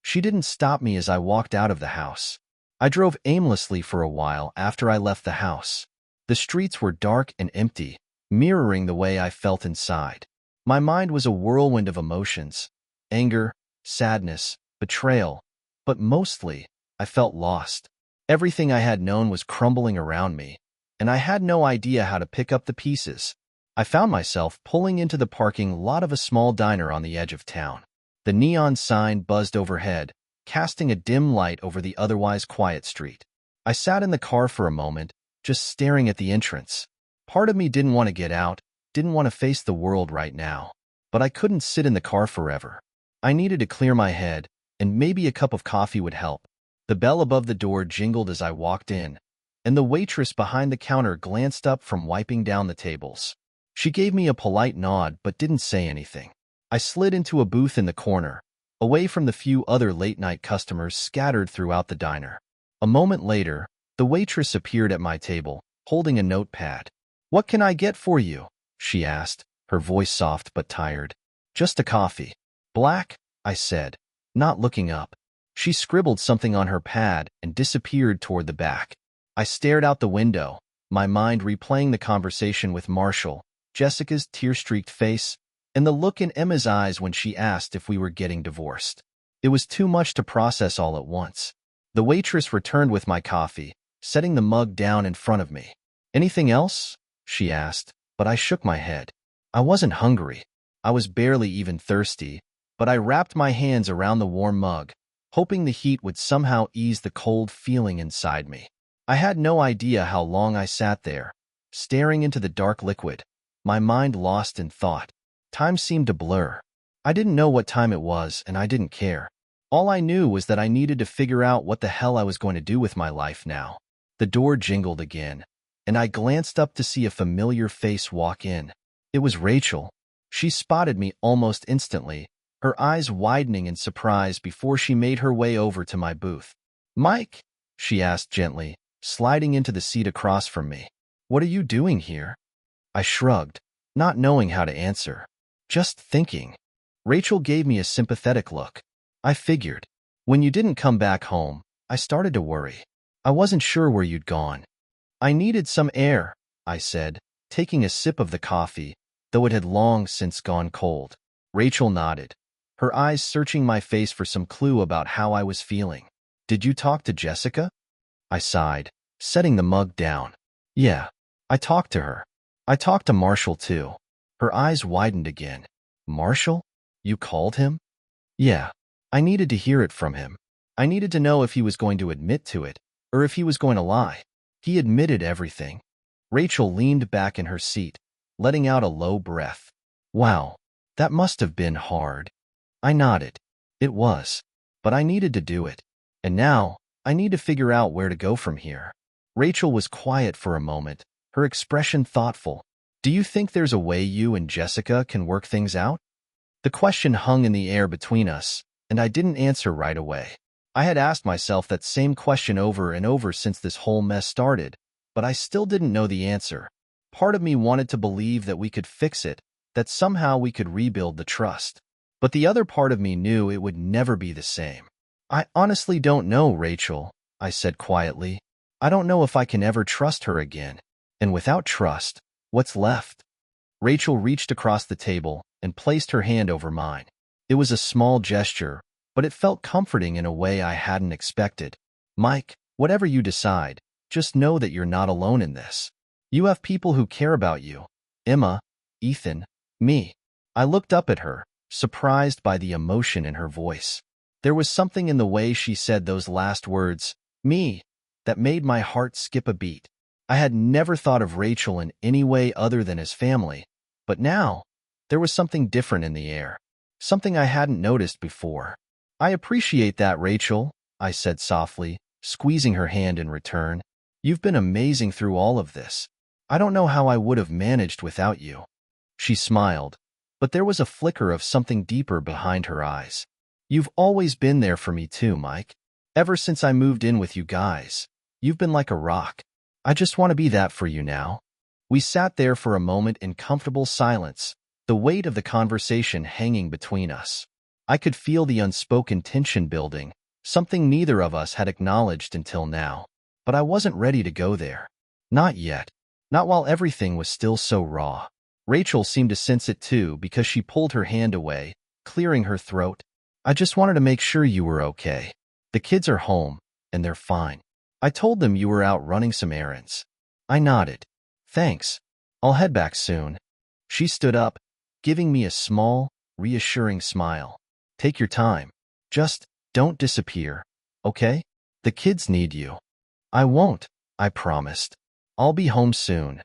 A: She didn't stop me as I walked out of the house. I drove aimlessly for a while after I left the house. The streets were dark and empty, mirroring the way I felt inside. My mind was a whirlwind of emotions: anger, sadness, betrayal, but mostly, I felt lost. Everything I had known was crumbling around me, and I had no idea how to pick up the pieces. I found myself pulling into the parking lot of a small diner on the edge of town. The neon sign buzzed overhead, casting a dim light over the otherwise quiet street. I sat in the car for a moment, just staring at the entrance. Part of me didn't want to get out, didn't want to face the world right now. But I couldn't sit in the car forever. I needed to clear my head, and maybe a cup of coffee would help. The bell above the door jingled as I walked in, and the waitress behind the counter glanced up from wiping down the tables. She gave me a polite nod but didn't say anything. I slid into a booth in the corner, away from the few other late-night customers scattered throughout the diner. A moment later, the waitress appeared at my table, holding a notepad. "What can I get for you?" she asked, her voice soft but tired. "Just a coffee." "Black?" I said, not looking up. She scribbled something on her pad and disappeared toward the back. I stared out the window, my mind replaying the conversation with Marshall, Jessica's tear-streaked face, and the look in Emma's eyes when she asked if we were getting divorced. It was too much to process all at once. The waitress returned with my coffee, setting the mug down in front of me. "Anything else?" she asked, but I shook my head. I wasn't hungry. I was barely even thirsty, but I wrapped my hands around the warm mug, hoping the heat would somehow ease the cold feeling inside me. I had no idea how long I sat there, staring into the dark liquid, my mind lost in thought. Time seemed to blur. I didn't know what time it was, and I didn't care. All I knew was that I needed to figure out what the hell I was going to do with my life now. The door jingled again, and I glanced up to see a familiar face walk in. It was Rachel. She spotted me almost instantly, her eyes widening in surprise before she made her way over to my booth. "Mike?" she asked gently, sliding into the seat across from me. "What are you doing here?" I shrugged, not knowing how to answer. "Just thinking." Rachel gave me a sympathetic look. "I figured. When you didn't come back home, I started to worry. I wasn't sure where you'd gone." "I needed some air," I said, taking a sip of the coffee, though it had long since gone cold. Rachel nodded, her eyes searching my face for some clue about how I was feeling. "Did you talk to Jessica?" I sighed, setting the mug down. "Yeah, I talked to her. I talked to Marshall too." Her eyes widened again. "Marshall? You called him?" "Yeah, I needed to hear it from him. I needed to know if he was going to admit to it, or if he was going to lie. He admitted everything." Rachel leaned back in her seat, letting out a low breath. "Wow, that must have been hard." I nodded. "It was. But I needed to do it. And now, I need to figure out where to go from here." Rachel was quiet for a moment, her expression thoughtful. "Do you think there's a way you and Jessica can work things out?" The question hung in the air between us, and I didn't answer right away. I had asked myself that same question over and over since this whole mess started, but I still didn't know the answer. Part of me wanted to believe that we could fix it, that somehow we could rebuild the trust. But the other part of me knew it would never be the same. "I honestly don't know, Rachel," I said quietly. "I don't know if I can ever trust her again. And without trust, what's left?" Rachel reached across the table and placed her hand over mine. It was a small gesture, but it felt comforting in a way I hadn't expected. "Mike, whatever you decide, just know that you're not alone in this. You have people who care about you. Emma, Ethan, me." I looked up at her, surprised by the emotion in her voice. There was something in the way she said those last words, "me," that made my heart skip a beat. I had never thought of Rachel in any way other than as family, but now, there was something different in the air, something I hadn't noticed before. "I appreciate that, Rachel," I said softly, squeezing her hand in return. You've been amazing through all of this. I don't know how I would have managed without you." She smiled, but there was a flicker of something deeper behind her eyes. "You've always been there for me too, Mike. Ever since I moved in with you guys, you've been like a rock. I just want to be that for you now." We sat there for a moment in comfortable silence, the weight of the conversation hanging between us. I could feel the unspoken tension building, something neither of us had acknowledged until now. But I wasn't ready to go there. Not yet. Not while everything was still so raw. Rachel seemed to sense it too because she pulled her hand away, clearing her throat. "I just wanted to make sure you were okay. The kids are home, and they're fine. I told them you were out running some errands." I nodded. "Thanks. I'll head back soon." She stood up, giving me a small, reassuring smile. "Take your time. Just don't disappear, okay? The kids need you." "I won't," I promised. "I'll be home soon."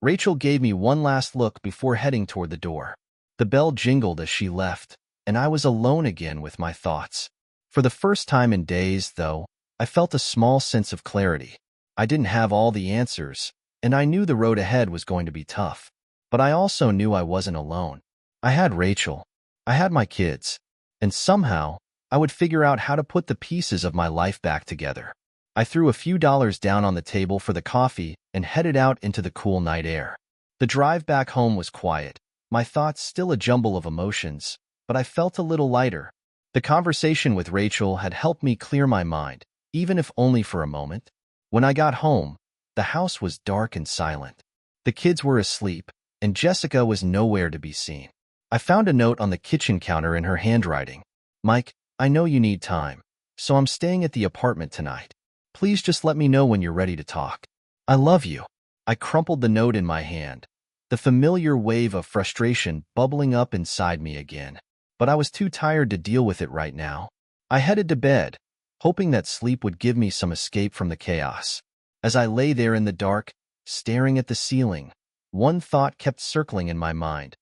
A: Rachel gave me one last look before heading toward the door. The bell jingled as she left, and I was alone again with my thoughts. For the first time in days, though, I felt a small sense of clarity. I didn't have all the answers, and I knew the road ahead was going to be tough. But I also knew I wasn't alone. I had Rachel. I had my kids. And somehow, I would figure out how to put the pieces of my life back together. I threw a few dollars down on the table for the coffee and headed out into the cool night air. The drive back home was quiet, my thoughts still a jumble of emotions, but I felt a little lighter. The conversation with Rachel had helped me clear my mind, even if only for a moment. When I got home, the house was dark and silent. The kids were asleep, and Jessica was nowhere to be seen. I found a note on the kitchen counter in her handwriting. "Mike, I know you need time, so I'm staying at the apartment tonight. Please just let me know when you're ready to talk. I love you." I crumpled the note in my hand, the familiar wave of frustration bubbling up inside me again. But I was too tired to deal with it right now. I headed to bed, hoping that sleep would give me some escape from the chaos. As I lay there in the dark, staring at the ceiling, one thought kept circling in my mind.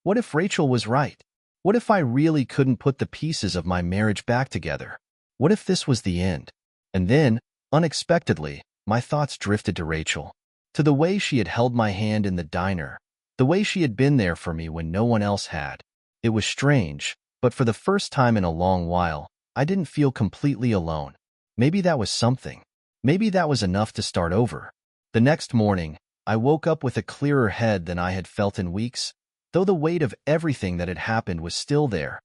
A: What if Rachel was right? What if I really couldn't put the pieces of my marriage back together? What if this was the end? And then, unexpectedly, my thoughts drifted to Rachel, to the way she had held my hand in the diner, the way she had been there for me when no one else had. It was strange, but for the first time in a long while, I didn't feel completely alone. Maybe that was something. Maybe that was enough to start over. The next morning, I woke up with a clearer head than I had felt in weeks, though the weight of everything that had happened was still there,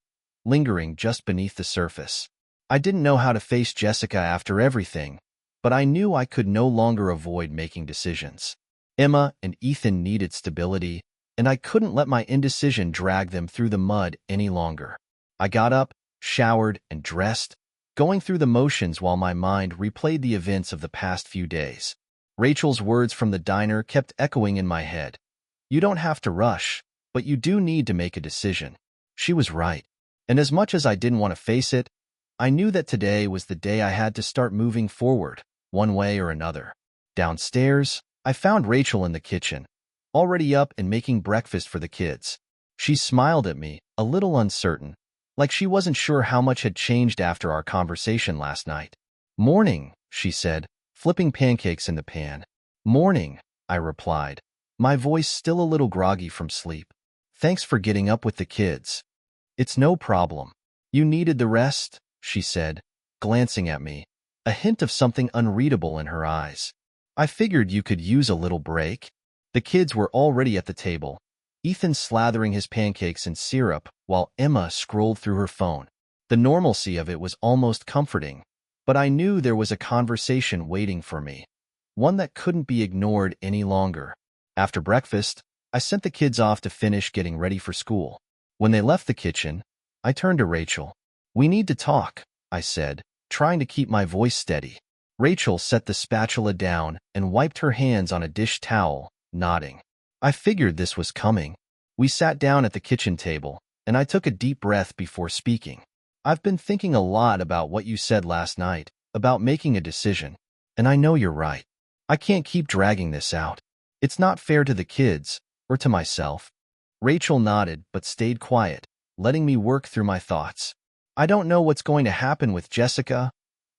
A: lingering just beneath the surface. I didn't know how to face Jessica after everything, but I knew I could no longer avoid making decisions. Emma and Ethan needed stability, and I couldn't let my indecision drag them through the mud any longer. I got up, showered, and dressed, going through the motions while my mind replayed the events of the past few days. Rachel's words from the diner kept echoing in my head. "You don't have to rush, but you do need to make a decision." She was right. And as much as I didn't want to face it, I knew that today was the day I had to start moving forward, one way or another. Downstairs, I found Rachel in the kitchen, already up and making breakfast for the kids. She smiled at me, a little uncertain, like she wasn't sure how much had changed after our conversation last night. "Morning," she said, flipping pancakes in the pan. "Morning," I replied, my voice still a little groggy from sleep. "Thanks for getting up with the kids." "It's no problem. You needed the rest," she said, glancing at me, a hint of something unreadable in her eyes. "I figured you could use a little break." The kids were already at the table, Ethan slathering his pancakes in syrup while Emma scrolled through her phone. The normalcy of it was almost comforting, but I knew there was a conversation waiting for me, one that couldn't be ignored any longer. After breakfast, I sent the kids off to finish getting ready for school. When they left the kitchen, I turned to Rachel. "We need to talk," I said, trying to keep my voice steady. Rachel set the spatula down and wiped her hands on a dish towel, nodding. I figured this was coming. We sat down at the kitchen table, and I took a deep breath before speaking. "I've been thinking a lot about what you said last night, about making a decision, and I know you're right. I can't keep dragging this out. It's not fair to the kids, or to myself." Rachel nodded but stayed quiet, letting me work through my thoughts. "I don't know what's going to happen with Jessica,"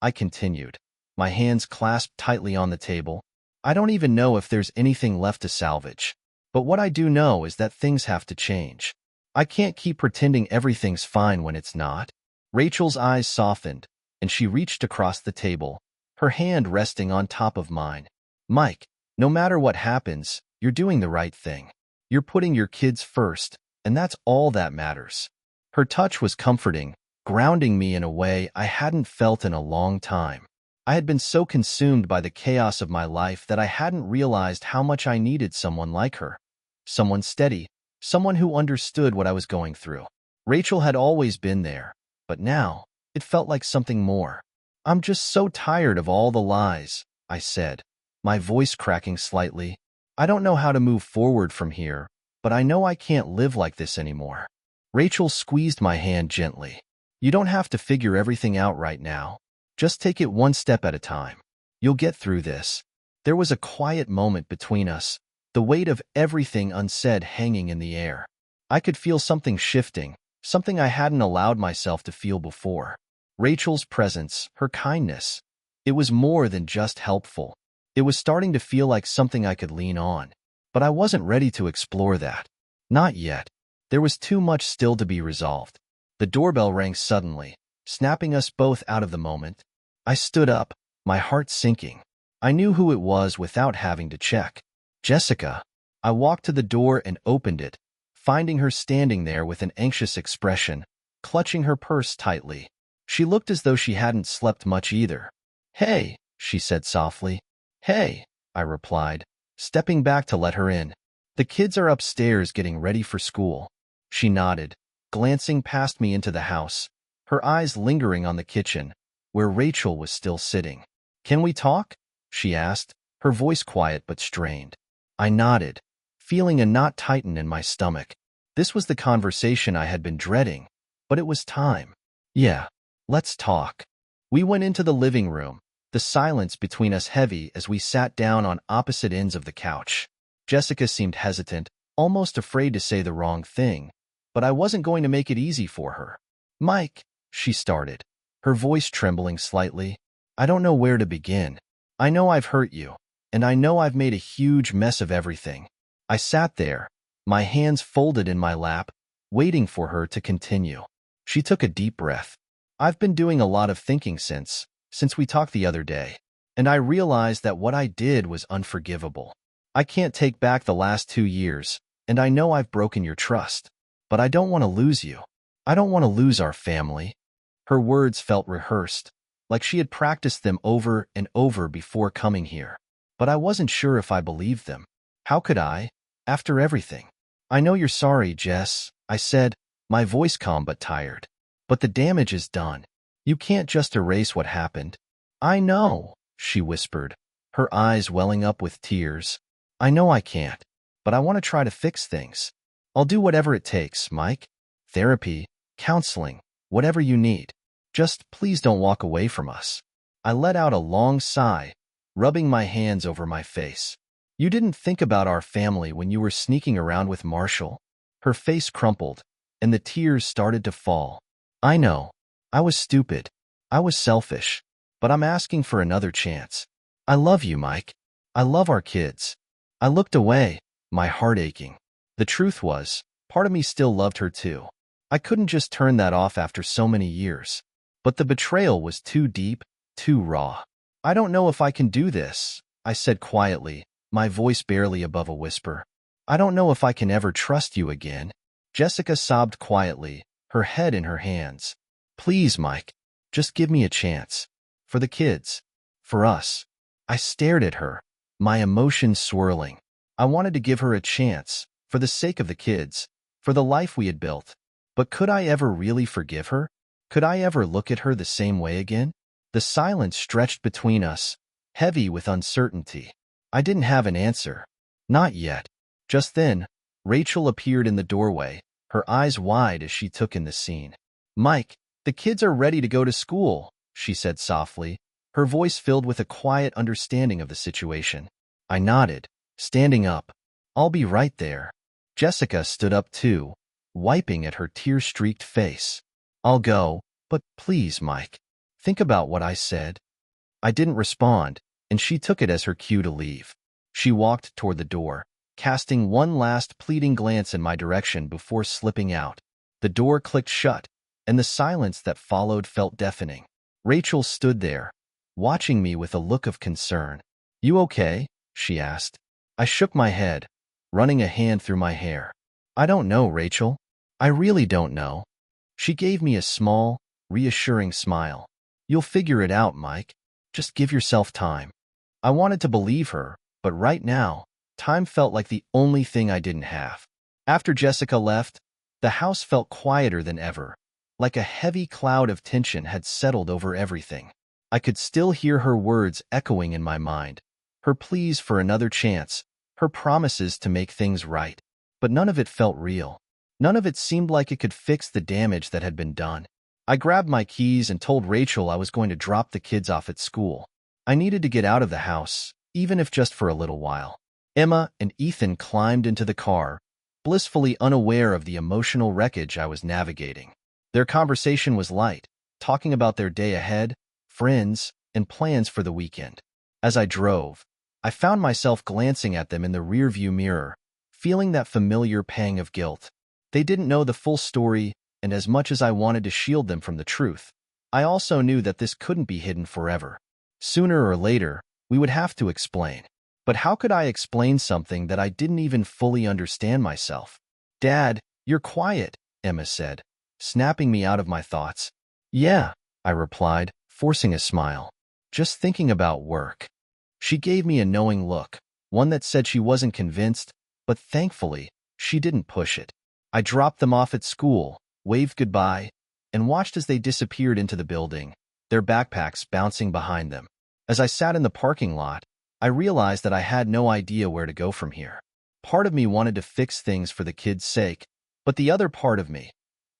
A: I continued, my hands clasped tightly on the table. I don't even know if there's anything left to salvage. But what I do know is that things have to change. I can't keep pretending everything's fine when it's not. Rachel's eyes softened, and she reached across the table, her hand resting on top of mine. Mike, no matter what happens, you're doing the right thing. You're putting your kids first, and that's all that matters. Her touch was comforting, grounding me in a way I hadn't felt in a long time. I had been so consumed by the chaos of my life that I hadn't realized how much I needed someone like her. Someone steady, someone who understood what I was going through. Rachel had always been there, but now it felt like something more. I'm just so tired of all the lies, I said, my voice cracking slightly. I don't know how to move forward from here, but I know I can't live like this anymore. Rachel squeezed my hand gently. You don't have to figure everything out right now. Just take it one step at a time. You'll get through this. There was a quiet moment between us, the weight of everything unsaid hanging in the air. I could feel something shifting, something I hadn't allowed myself to feel before. Rachel's presence, her kindness. It was more than just helpful. It was starting to feel like something I could lean on. But I wasn't ready to explore that. Not yet. There was too much still to be resolved. The doorbell rang suddenly, snapping us both out of the moment. I stood up, my heart sinking. I knew who it was without having to check. Jessica. I walked to the door and opened it, finding her standing there with an anxious expression, clutching her purse tightly. She looked as though she hadn't slept much either. Hey, she said softly. Hey, I replied, stepping back to let her in. The kids are upstairs getting ready for school. She nodded, glancing past me into the house, her eyes lingering on the kitchen, where Rachel was still sitting. Can we talk? She asked, her voice quiet but strained. I nodded, feeling a knot tighten in my stomach. This was the conversation I had been dreading, but it was time. Yeah, let's talk. We went into the living room, the silence between us heavy as we sat down on opposite ends of the couch. Jessica seemed hesitant, almost afraid to say the wrong thing, but I wasn't going to make it easy for her. Mike, she started, her voice trembling slightly. I don't know where to begin. I know I've hurt you, and I know I've made a huge mess of everything. I sat there, my hands folded in my lap, waiting for her to continue. She took a deep breath. I've been doing a lot of thinking since we talked the other day, and I realized that what I did was unforgivable. I can't take back the last 2 years, and I know I've broken your trust, but I don't want to lose you. I don't want to lose our family. Her words felt rehearsed, like she had practiced them over and over before coming here. But I wasn't sure if I believed them. How could I, after everything? I know you're sorry, Jess, I said, my voice calm but tired. But the damage is done. You can't just erase what happened. I know, she whispered, her eyes welling up with tears. I know I can't, but I want to try to fix things. I'll do whatever it takes, Mike. Therapy, counseling, whatever you need. Just please don't walk away from us. I let out a long sigh, rubbing my hands over my face. You didn't think about our family when you were sneaking around with Marshall. Her face crumpled, and the tears started to fall. I know. I was stupid. I was selfish. But I'm asking for another chance. I love you, Mike. I love our kids. I looked away, my heart aching. The truth was, part of me still loved her too. I couldn't just turn that off after so many years. But the betrayal was too deep, too raw. I don't know if I can do this, I said quietly, my voice barely above a whisper. I don't know if I can ever trust you again. Jessica sobbed quietly, her head in her hands. Please, Mike, just give me a chance. For the kids. For us. I stared at her, my emotions swirling. I wanted to give her a chance, for the sake of the kids, for the life we had built. But could I ever really forgive her? Could I ever look at her the same way again? The silence stretched between us, heavy with uncertainty. I didn't have an answer. Not yet. Just then, Rachel appeared in the doorway, her eyes wide as she took in the scene. Mike, the kids are ready to go to school, she said softly, her voice filled with a quiet understanding of the situation. I nodded, standing up. I'll be right there. Jessica stood up too, wiping at her tear-streaked face. I'll go, but please, Mike, think about what I said. I didn't respond, and she took it as her cue to leave. She walked toward the door, casting one last pleading glance in my direction before slipping out. The door clicked shut, and the silence that followed felt deafening. Rachel stood there, watching me with a look of concern. "You okay?" she asked. I shook my head, running a hand through my hair. "I don't know, Rachel. I really don't know." She gave me a small, reassuring smile. "You'll figure it out, Mike. Just give yourself time." I wanted to believe her, but right now, time felt like the only thing I didn't have. After Jessica left, the house felt quieter than ever, like a heavy cloud of tension had settled over everything. I could still hear her words echoing in my mind, her pleas for another chance, her promises to make things right. But none of it felt real. None of it seemed like it could fix the damage that had been done. I grabbed my keys and told Rachel I was going to drop the kids off at school. I needed to get out of the house, even if just for a little while. Emma and Ethan climbed into the car, blissfully unaware of the emotional wreckage I was navigating. Their conversation was light, talking about their day ahead, friends, and plans for the weekend. As I drove, I found myself glancing at them in the rearview mirror, feeling that familiar pang of guilt. They didn't know the full story, and as much as I wanted to shield them from the truth, I also knew that this couldn't be hidden forever. Sooner or later, we would have to explain. But how could I explain something that I didn't even fully understand myself? "Dad, you're quiet," Emma said, snapping me out of my thoughts. "Yeah," I replied, forcing a smile. "Just thinking about work." She gave me a knowing look, one that said she wasn't convinced, but thankfully, she didn't push it. I dropped them off at school, waved goodbye, and watched as they disappeared into the building, their backpacks bouncing behind them. As I sat in the parking lot, I realized that I had no idea where to go from here. Part of me wanted to fix things for the kids' sake, but the other part of me,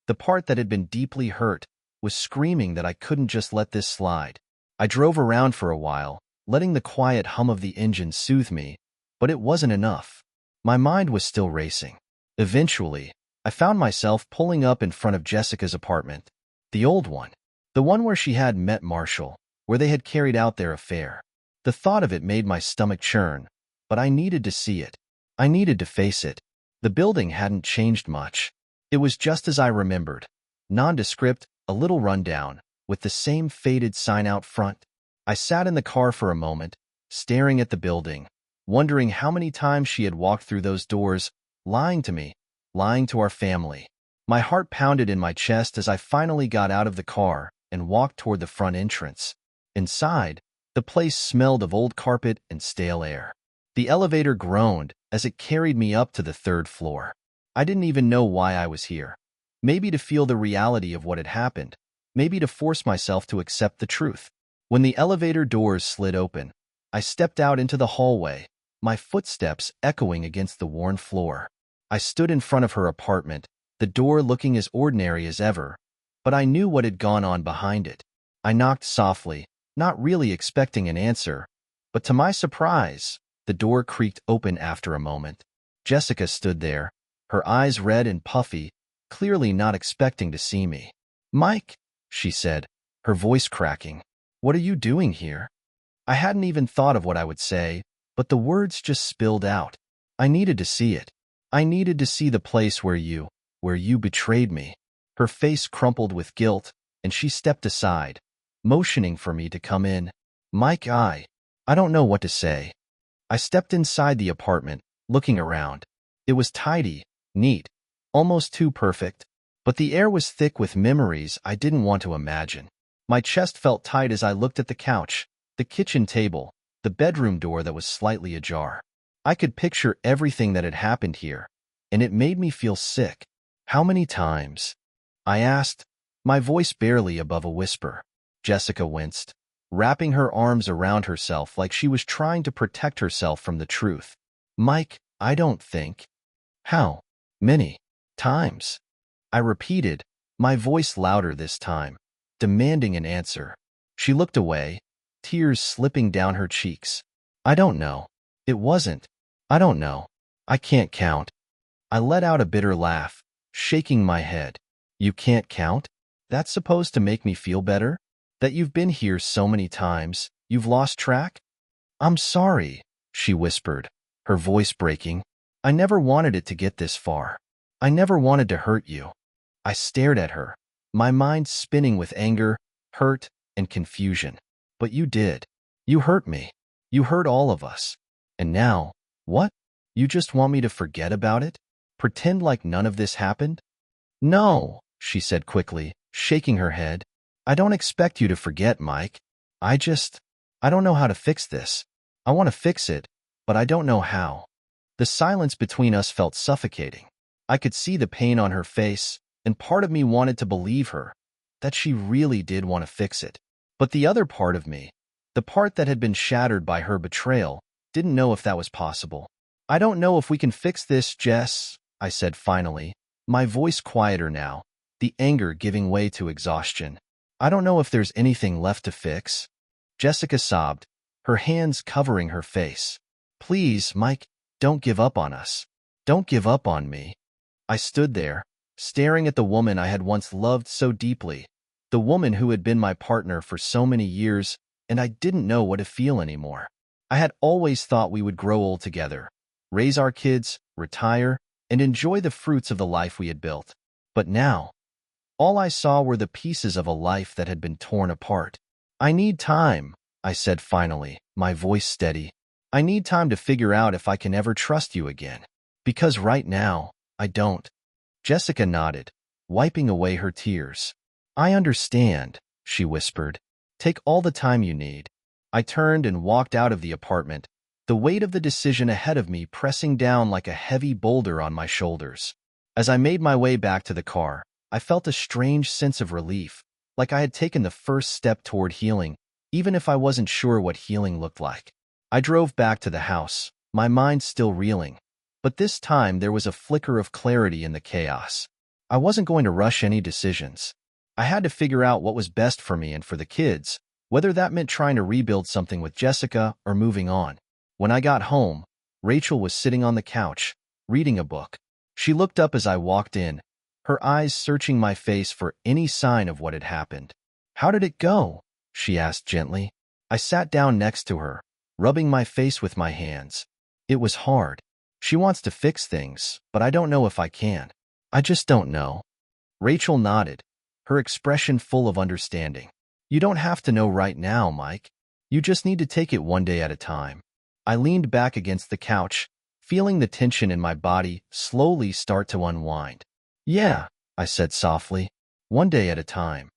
A: the part that had been deeply hurt, was screaming that I couldn't just let this slide. I drove around for a while, letting the quiet hum of the engine soothe me, but it wasn't enough. My mind was still racing. Eventually, I found myself pulling up in front of Jessica's apartment, the old one, the one where she had met Marshall, where they had carried out their affair. The thought of it made my stomach churn, but I needed to see it. I needed to face it. The building hadn't changed much. It was just as I remembered, nondescript, a little rundown, with the same faded sign out front. I sat in the car for a moment, staring at the building, wondering how many times she had walked through those doors, lying to me, lying to our family. My heart pounded in my chest as I finally got out of the car and walked toward the front entrance. Inside, the place smelled of old carpet and stale air. The elevator groaned as it carried me up to the third floor. I didn't even know why I was here. Maybe to feel the reality of what had happened. Maybe to force myself to accept the truth. When the elevator doors slid open, I stepped out into the hallway, my footsteps echoing against the worn floor. I stood in front of her apartment, the door looking as ordinary as ever, but I knew what had gone on behind it. I knocked softly, not really expecting an answer, but to my surprise, the door creaked open after a moment. Jessica stood there, her eyes red and puffy, clearly not expecting to see me. "Mike," she said, her voice cracking, "what are you doing here?" I hadn't even thought of what I would say, but the words just spilled out. I needed to see it. I needed to see the place where you betrayed me. Her face crumpled with guilt, and she stepped aside, motioning for me to come in. "Mike, I don't know what to say." I stepped inside the apartment, looking around. It was tidy, neat, almost too perfect, but the air was thick with memories I didn't want to imagine. My chest felt tight as I looked at the couch, the kitchen table, the bedroom door that was slightly ajar. I could picture everything that had happened here, and it made me feel sick. "How many times?" I asked, my voice barely above a whisper. Jessica winced, wrapping her arms around herself like she was trying to protect herself from the truth. "Mike, I don't think." "How many times?" I repeated, my voice louder this time, demanding an answer. She looked away, tears slipping down her cheeks. "I don't know. It wasn't. I don't know. I can't count." I let out a bitter laugh, shaking my head. "You can't count? That's supposed to make me feel better? That you've been here so many times, you've lost track?" I'm sorry, she whispered, her voice breaking. I never wanted it to get this far. I never wanted to hurt you. I stared at her, my mind spinning with anger, hurt, and confusion. But you did. You hurt me. You hurt all of us. And now, what? You just want me to forget about it? Pretend like none of this happened? No, she said quickly, shaking her head. I don't expect you to forget, Mike. I don't know how to fix this. I want to fix it, but I don't know how. The silence between us felt suffocating. I could see the pain on her face, and part of me wanted to believe her, that she really did want to fix it. But the other part of me, the part that had been shattered by her betrayal, didn't know if that was possible. I don't know if we can fix this, Jess, I said finally, my voice quieter now, the anger giving way to exhaustion. I don't know if there's anything left to fix. Jessica sobbed, her hands covering her face. Please, Mike, don't give up on us. Don't give up on me. I stood there, staring at the woman I had once loved so deeply, the woman who had been my partner for so many years, and I didn't know what to feel anymore. I had always thought we would grow old together, raise our kids, retire, and enjoy the fruits of the life we had built. But now, all I saw were the pieces of a life that had been torn apart. I need time, I said finally, my voice steady. I need time to figure out if I can ever trust you again. Because right now, I don't. Jessica nodded, wiping away her tears. I understand, she whispered. Take all the time you need. I turned and walked out of the apartment, the weight of the decision ahead of me pressing down like a heavy boulder on my shoulders. As I made my way back to the car, I felt a strange sense of relief, like I had taken the first step toward healing, even if I wasn't sure what healing looked like. I drove back to the house, my mind still reeling, but this time there was a flicker of clarity in the chaos. I wasn't going to rush any decisions. I had to figure out what was best for me and for the kids, whether that meant trying to rebuild something with Jessica or moving on. When I got home, Rachel was sitting on the couch, reading a book. She looked up as I walked in, her eyes searching my face for any sign of what had happened. How did it go? She asked gently. I sat down next to her, rubbing my face with my hands. It was hard. She wants to fix things, but I don't know if I can. I just don't know. Rachel nodded, her expression full of understanding. You don't have to know right now, Mike. You just need to take it one day at a time. I leaned back against the couch, feeling the tension in my body slowly start to unwind. Yeah, I said softly, one day at a time.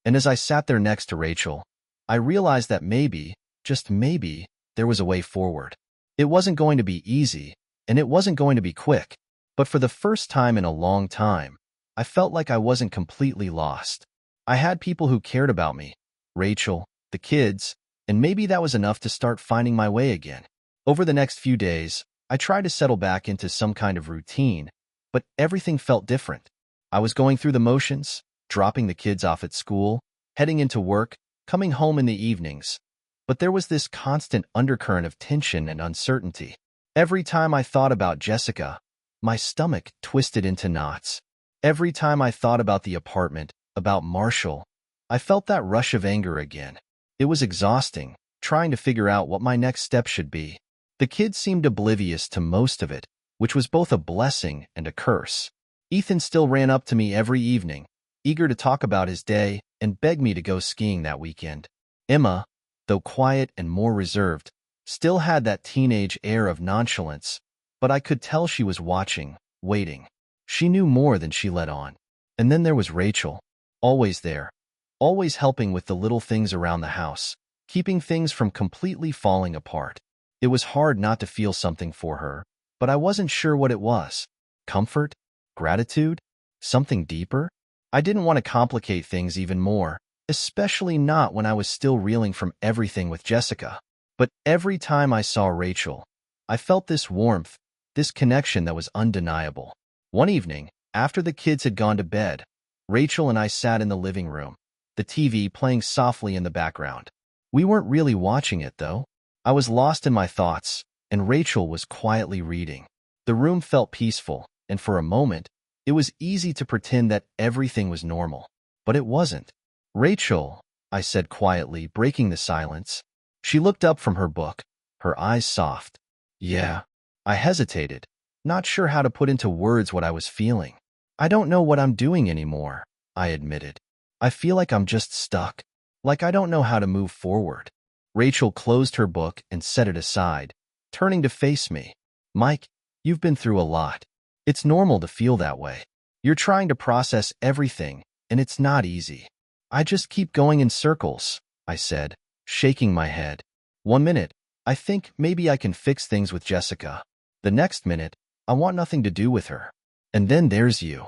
A: And as I sat there next to Rachel, I realized that maybe, just maybe, there was a way forward. It wasn't going to be easy, and it wasn't going to be quick, but for the first time in a long time, I felt like I wasn't completely lost. I had people who cared about me, Rachel, the kids, and maybe that was enough to start finding my way again. Over the next few days, I tried to settle back into some kind of routine, but everything felt different. I was going through the motions, dropping the kids off at school, heading into work, coming home in the evenings. But there was this constant undercurrent of tension and uncertainty. Every time I thought about Jessica, my stomach twisted into knots. Every time I thought about the apartment, about Marshall, I felt that rush of anger again. It was exhausting, trying to figure out what my next step should be. The kids seemed oblivious to most of it, which was both a blessing and a curse. Ethan still ran up to me every evening, eager to talk about his day and beg me to go skiing that weekend. Emma, though quiet and more reserved, still had that teenage air of nonchalance, but I could tell she was watching, waiting. She knew more than she let on. And then there was Rachel, always there, always helping with the little things around the house, keeping things from completely falling apart. It was hard not to feel something for her, but I wasn't sure what it was. Comfort? Gratitude? Something deeper? I didn't want to complicate things even more, especially not when I was still reeling from everything with Jessica. But every time I saw Rachel, I felt this warmth, this connection that was undeniable. One evening, after the kids had gone to bed, Rachel and I sat in the living room, the TV playing softly in the background. We weren't really watching it, though. I was lost in my thoughts, and Rachel was quietly reading. The room felt peaceful, and for a moment, it was easy to pretend that everything was normal. But it wasn't. Rachel, I said quietly, breaking the silence. She looked up from her book, her eyes soft. Yeah. I hesitated, not sure how to put into words what I was feeling. I don't know what I'm doing anymore, I admitted. I feel like I'm just stuck, like I don't know how to move forward. Rachel closed her book and set it aside, turning to face me. Mike, you've been through a lot. It's normal to feel that way. You're trying to process everything, and it's not easy. I just keep going in circles, I said, shaking my head. 1 minute, I think maybe I can fix things with Jessica. The next minute, I want nothing to do with her. And then there's you.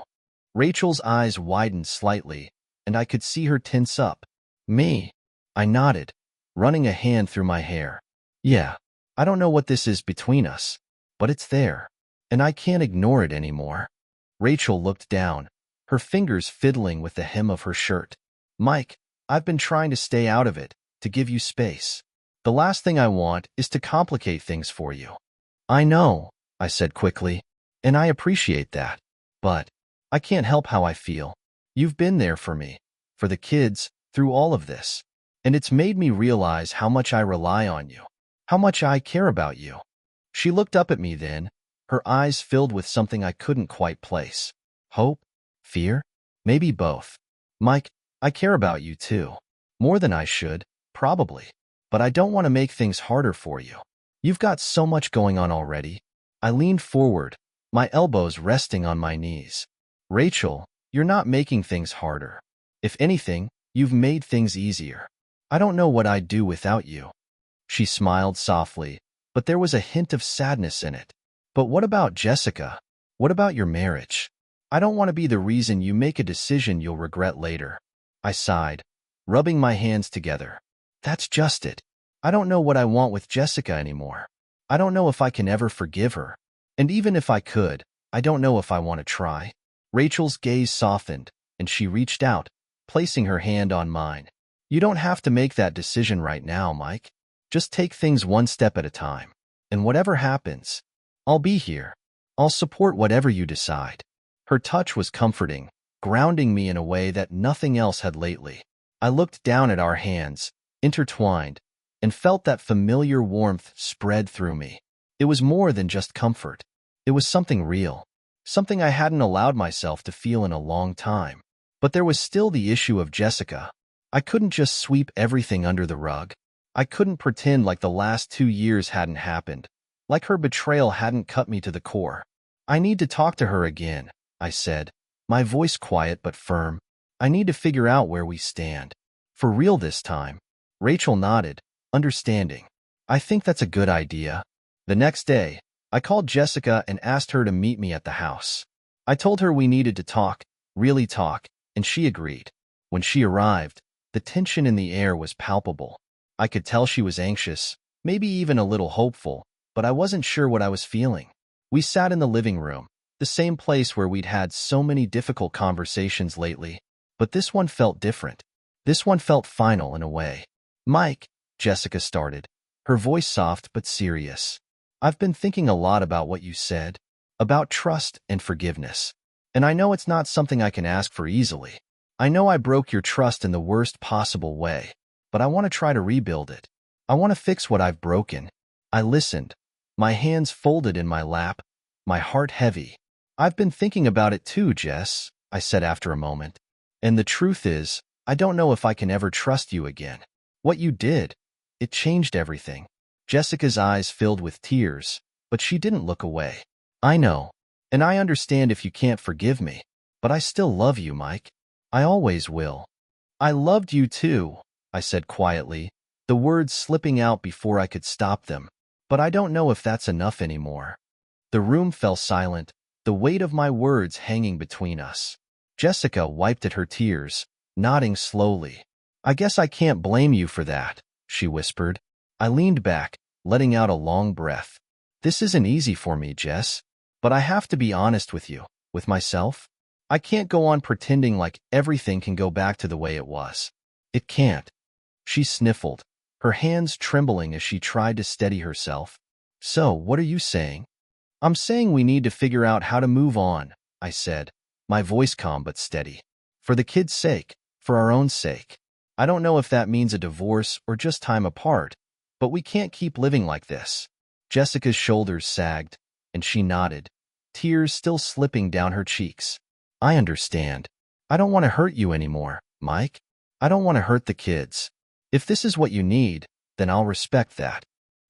A: Rachel's eyes widened slightly, and I could see her tense up. Me? I nodded, running a hand through my hair. Yeah, I don't know what this is between us, but it's there, and I can't ignore it anymore. Rachel looked down, her fingers fiddling with the hem of her shirt. Mike, I've been trying to stay out of it, to give you space. The last thing I want is to complicate things for you. I know, I said quickly, and I appreciate that. But I can't help how I feel. You've been there for me, for the kids, through all of this. And it's made me realize how much I rely on you, how much I care about you. She looked up at me then, her eyes filled with something I couldn't quite place. Hope? Fear? Maybe both. Mike, I care about you too. More than I should, probably. But I don't want to make things harder for you. You've got so much going on already. I leaned forward, my elbows resting on my knees. Rachel, you're not making things harder. If anything, you've made things easier. I don't know what I'd do without you. She smiled softly, but there was a hint of sadness in it. But what about Jessica? What about your marriage? I don't want to be the reason you make a decision you'll regret later. I sighed, rubbing my hands together. That's just it. I don't know what I want with Jessica anymore. I don't know if I can ever forgive her. And even if I could, I don't know if I want to try. Rachel's gaze softened, and she reached out, placing her hand on mine. You don't have to make that decision right now, Mike. Just take things one step at a time. And whatever happens, I'll be here. I'll support whatever you decide. Her touch was comforting, grounding me in a way that nothing else had lately. I looked down at our hands, intertwined, and felt that familiar warmth spread through me. It was more than just comfort. It was something real, something I hadn't allowed myself to feel in a long time. But there was still the issue of Jessica. I couldn't just sweep everything under the rug. I couldn't pretend like the last 2 years hadn't happened, like her betrayal hadn't cut me to the core. I need to talk to her again, I said, my voice quiet but firm. I need to figure out where we stand. For real this time. Rachel nodded, understanding. I think that's a good idea. The next day, I called Jessica and asked her to meet me at the house. I told her we needed to talk, really talk, and she agreed. When she arrived, the tension in the air was palpable. I could tell she was anxious, maybe even a little hopeful, but I wasn't sure what I was feeling. We sat in the living room, the same place where we'd had so many difficult conversations lately, but this one felt different. This one felt final in a way. Mike, Jessica started, her voice soft but serious. I've been thinking a lot about what you said, about trust and forgiveness. And I know it's not something I can ask for easily. I know I broke your trust in the worst possible way, but I want to try to rebuild it. I want to fix what I've broken. I listened, my hands folded in my lap, my heart heavy. I've been thinking about it too, Jess, I said after a moment. And the truth is, I don't know if I can ever trust you again. What you did, it changed everything. Jessica's eyes filled with tears, but she didn't look away. I know, and I understand if you can't forgive me, but I still love you, Mike. I always will. I loved you too, I said quietly, the words slipping out before I could stop them. But I don't know if that's enough anymore. The room fell silent, the weight of my words hanging between us. Jessica wiped at her tears, nodding slowly. I guess I can't blame you for that, she whispered. I leaned back, letting out a long breath. This isn't easy for me, Jess, but I have to be honest with you, with myself. I can't go on pretending like everything can go back to the way it was. It can't. She sniffled, her hands trembling as she tried to steady herself. So, what are you saying? I'm saying we need to figure out how to move on, I said, my voice calm but steady. For the kids' sake, for our own sake. I don't know if that means a divorce or just time apart, But we can't keep living like this. Jessica's shoulders sagged, and she nodded, tears still slipping down her cheeks. I understand. I don't want to hurt you anymore, Mike. I don't want to hurt the kids. If this is what you need, then I'll respect that.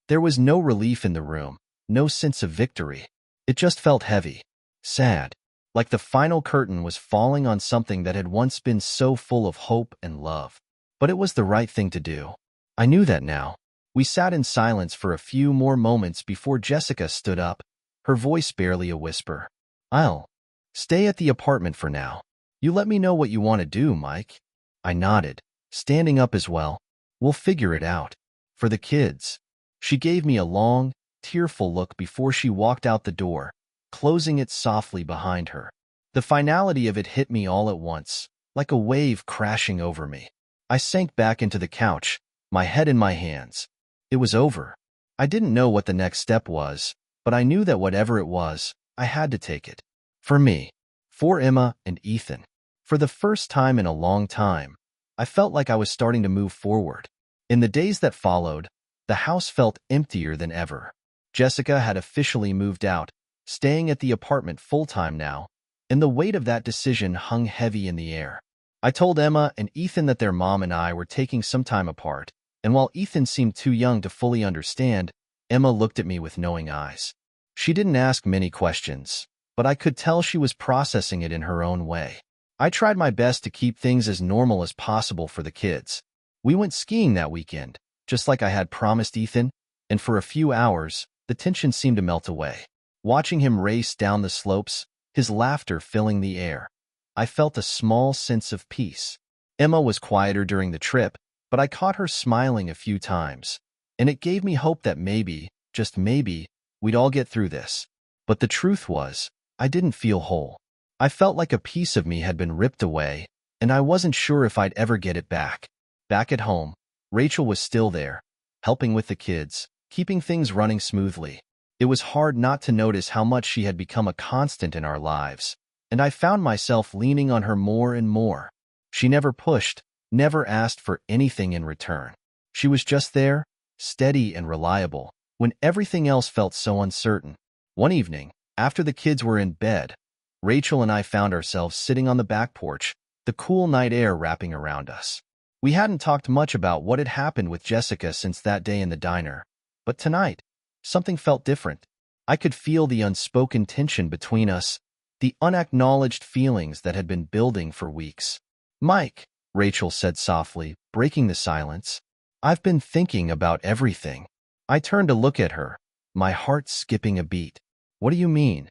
A: There was no relief in the room, no sense of victory. It just felt heavy, sad, like the final curtain was falling on something that had once been so full of hope and love. But it was the right thing to do. I knew that now. We sat in silence for a few more moments before Jessica stood up, her voice barely a whisper. I'll stay at the apartment for now. You let me know what you want to do, Mike. I nodded, standing up as well. We'll figure it out. For the kids. She gave me a long, tearful look before she walked out the door, closing it softly behind her. The finality of it hit me all at once, like a wave crashing over me. I sank back into the couch, my head in my hands. It was over. I didn't know what the next step was, but I knew that whatever it was, I had to take it. For me. For Emma and Ethan. For the first time in a long time, I felt like I was starting to move forward. In the days that followed, the house felt emptier than ever. Jessica had officially moved out, staying at the apartment full-time now, and the weight of that decision hung heavy in the air. I told Emma and Ethan that their mom and I were taking some time apart, and while Ethan seemed too young to fully understand, Emma looked at me with knowing eyes. She didn't ask many questions, but I could tell she was processing it in her own way. I tried my best to keep things as normal as possible for the kids. We went skiing that weekend, just like I had promised Ethan, and for a few hours, the tension seemed to melt away. Watching him race down the slopes, his laughter filling the air, I felt a small sense of peace. Emma was quieter during the trip, but I caught her smiling a few times, and it gave me hope that maybe, just maybe, we'd all get through this. But the truth was, I didn't feel whole. I felt like a piece of me had been ripped away, and I wasn't sure if I'd ever get it back. Back at home, Rachel was still there, helping with the kids, keeping things running smoothly. It was hard not to notice how much she had become a constant in our lives, and I found myself leaning on her more and more. She never pushed, never asked for anything in return. She was just there, steady and reliable, when everything else felt so uncertain. One evening, after the kids were in bed, Rachel and I found ourselves sitting on the back porch, the cool night air wrapping around us. We hadn't talked much about what had happened with Jessica since that day in the diner, but tonight, something felt different. I could feel the unspoken tension between us, the unacknowledged feelings that had been building for weeks. Mike, Rachel said softly, breaking the silence, I've been thinking about everything. I turned to look at her, my heart skipping a beat. What do you mean?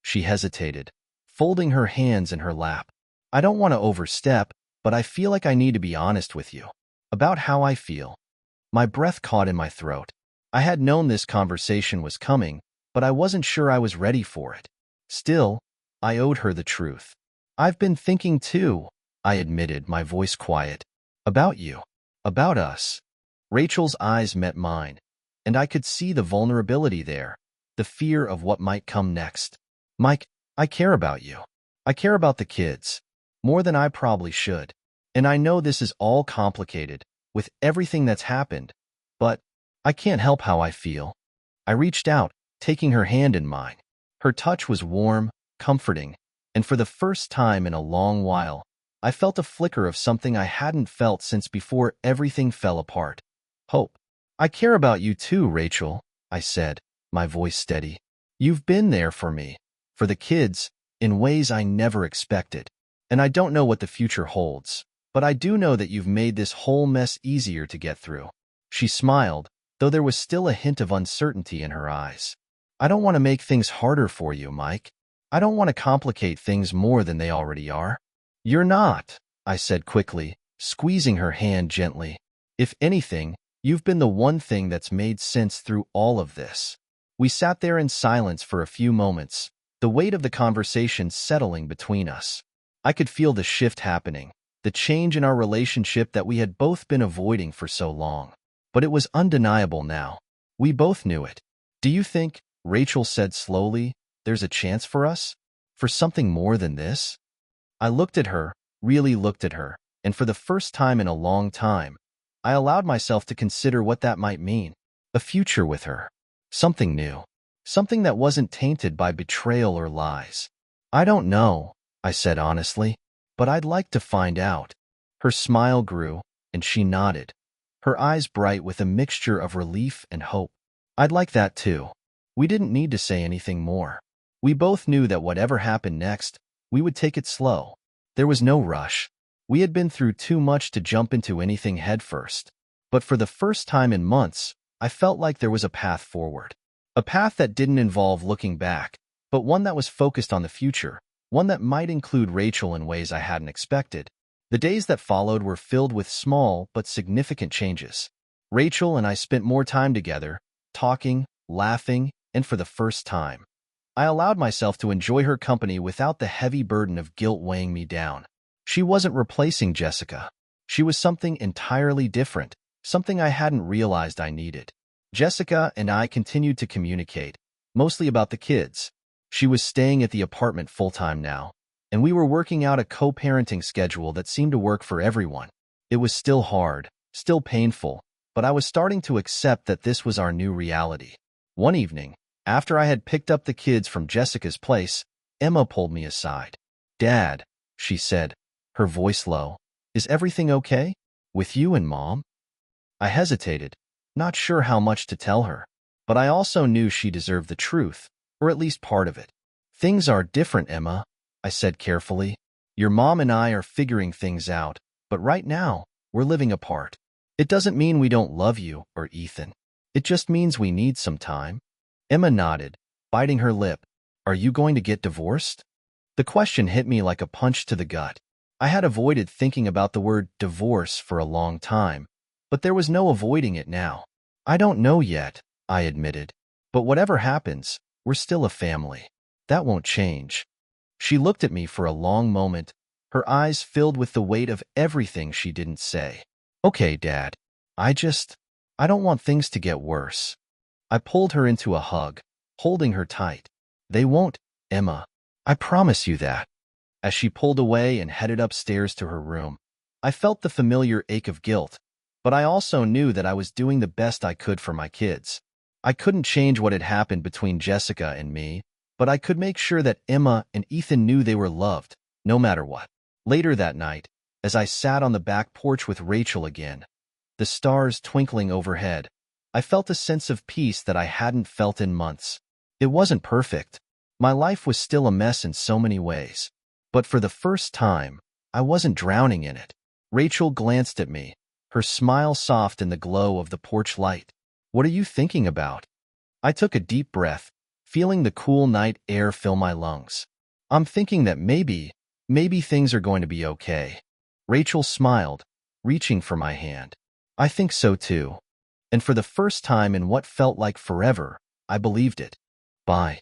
A: She hesitated, folding her hands in her lap. I don't want to overstep, but I feel like I need to be honest with you. About how I feel. My breath caught in my throat. I had known this conversation was coming, but I wasn't sure I was ready for it. Still, I owed her the truth. I've been thinking too, I admitted, my voice quiet. About you. About us. Rachel's eyes met mine, and I could see the vulnerability there, the fear of what might come next. Mike, I care about you. I care about the kids. More than I probably should. And I know this is all complicated, with everything that's happened, but I can't help how I feel. I reached out, taking her hand in mine. Her touch was warm, comforting, and for the first time in a long while, I felt a flicker of something I hadn't felt since before everything fell apart. Hope. I care about you too, Rachel, I said, my voice steady. You've been there for me, for the kids, in ways I never expected. And I don't know what the future holds, but I do know that you've made this whole mess easier to get through. She smiled, though there was still a hint of uncertainty in her eyes. I don't want to make things harder for you, Mike. I don't want to complicate things more than they already are. You're not, I said quickly, squeezing her hand gently. If anything, you've been the one thing that's made sense through all of this. We sat there in silence for a few moments, the weight of the conversation settling between us. I could feel the shift happening, the change in our relationship that we had both been avoiding for so long. But it was undeniable now. We both knew it. Do you think, Rachel said slowly, there's a chance for us? For something more than this? I looked at her, really looked at her, and for the first time in a long time, I allowed myself to consider what that might mean. A future with her. Something new. Something that wasn't tainted by betrayal or lies. I don't know, I said honestly, but I'd like to find out. Her smile grew, and she nodded, her eyes bright with a mixture of relief and hope. I'd like that too. We didn't need to say anything more. We both knew that whatever happened next, we would take it slow. There was no rush. We had been through too much to jump into anything headfirst. But for the first time in months, I felt like there was a path forward. A path that didn't involve looking back, but one that was focused on the future, one that might include Rachel in ways I hadn't expected. The days that followed were filled with small but significant changes. Rachel and I spent more time together, talking, laughing, and for the first time, I allowed myself to enjoy her company without the heavy burden of guilt weighing me down. She wasn't replacing Jessica. She was something entirely different, something I hadn't realized I needed. Jessica and I continued to communicate, mostly about the kids. She was staying at the apartment full-time now, and we were working out a co-parenting schedule that seemed to work for everyone. It was still hard, still painful, but I was starting to accept that this was our new reality. One evening, after I had picked up the kids from Jessica's place, Emma pulled me aside. "Dad," she said, her voice low, "is everything okay? With you and Mom?" I hesitated, not sure how much to tell her, but I also knew she deserved the truth, or at least part of it. "Things are different, Emma," I said carefully. "Your mom and I are figuring things out, but right now, we're living apart. It doesn't mean we don't love you or Ethan. It just means we need some time." Emma nodded, biting her lip. "Are you going to get divorced?" The question hit me like a punch to the gut. I had avoided thinking about the word divorce for a long time, but there was no avoiding it now. "I don't know yet," I admitted. "But whatever happens, we're still a family. That won't change." She looked at me for a long moment, her eyes filled with the weight of everything she didn't say. "Okay, Dad. I don't want things to get worse." I pulled her into a hug, holding her tight. "They won't, Emma. I promise you that." As she pulled away and headed upstairs to her room, I felt the familiar ache of guilt, but I also knew that I was doing the best I could for my kids. I couldn't change what had happened between Jessica and me, but I could make sure that Emma and Ethan knew they were loved, no matter what. Later that night, as I sat on the back porch with Rachel again, the stars twinkling overhead, I felt a sense of peace that I hadn't felt in months. It wasn't perfect. My life was still a mess in so many ways. But for the first time, I wasn't drowning in it. Rachel glanced at me, her smile soft in the glow of the porch light. "What are you thinking about?" I took a deep breath, feeling the cool night air fill my lungs. "I'm thinking that maybe things are going to be okay." Rachel smiled, reaching for my hand. "I think so too." And for the first time in what felt like forever, I believed it. "Bye."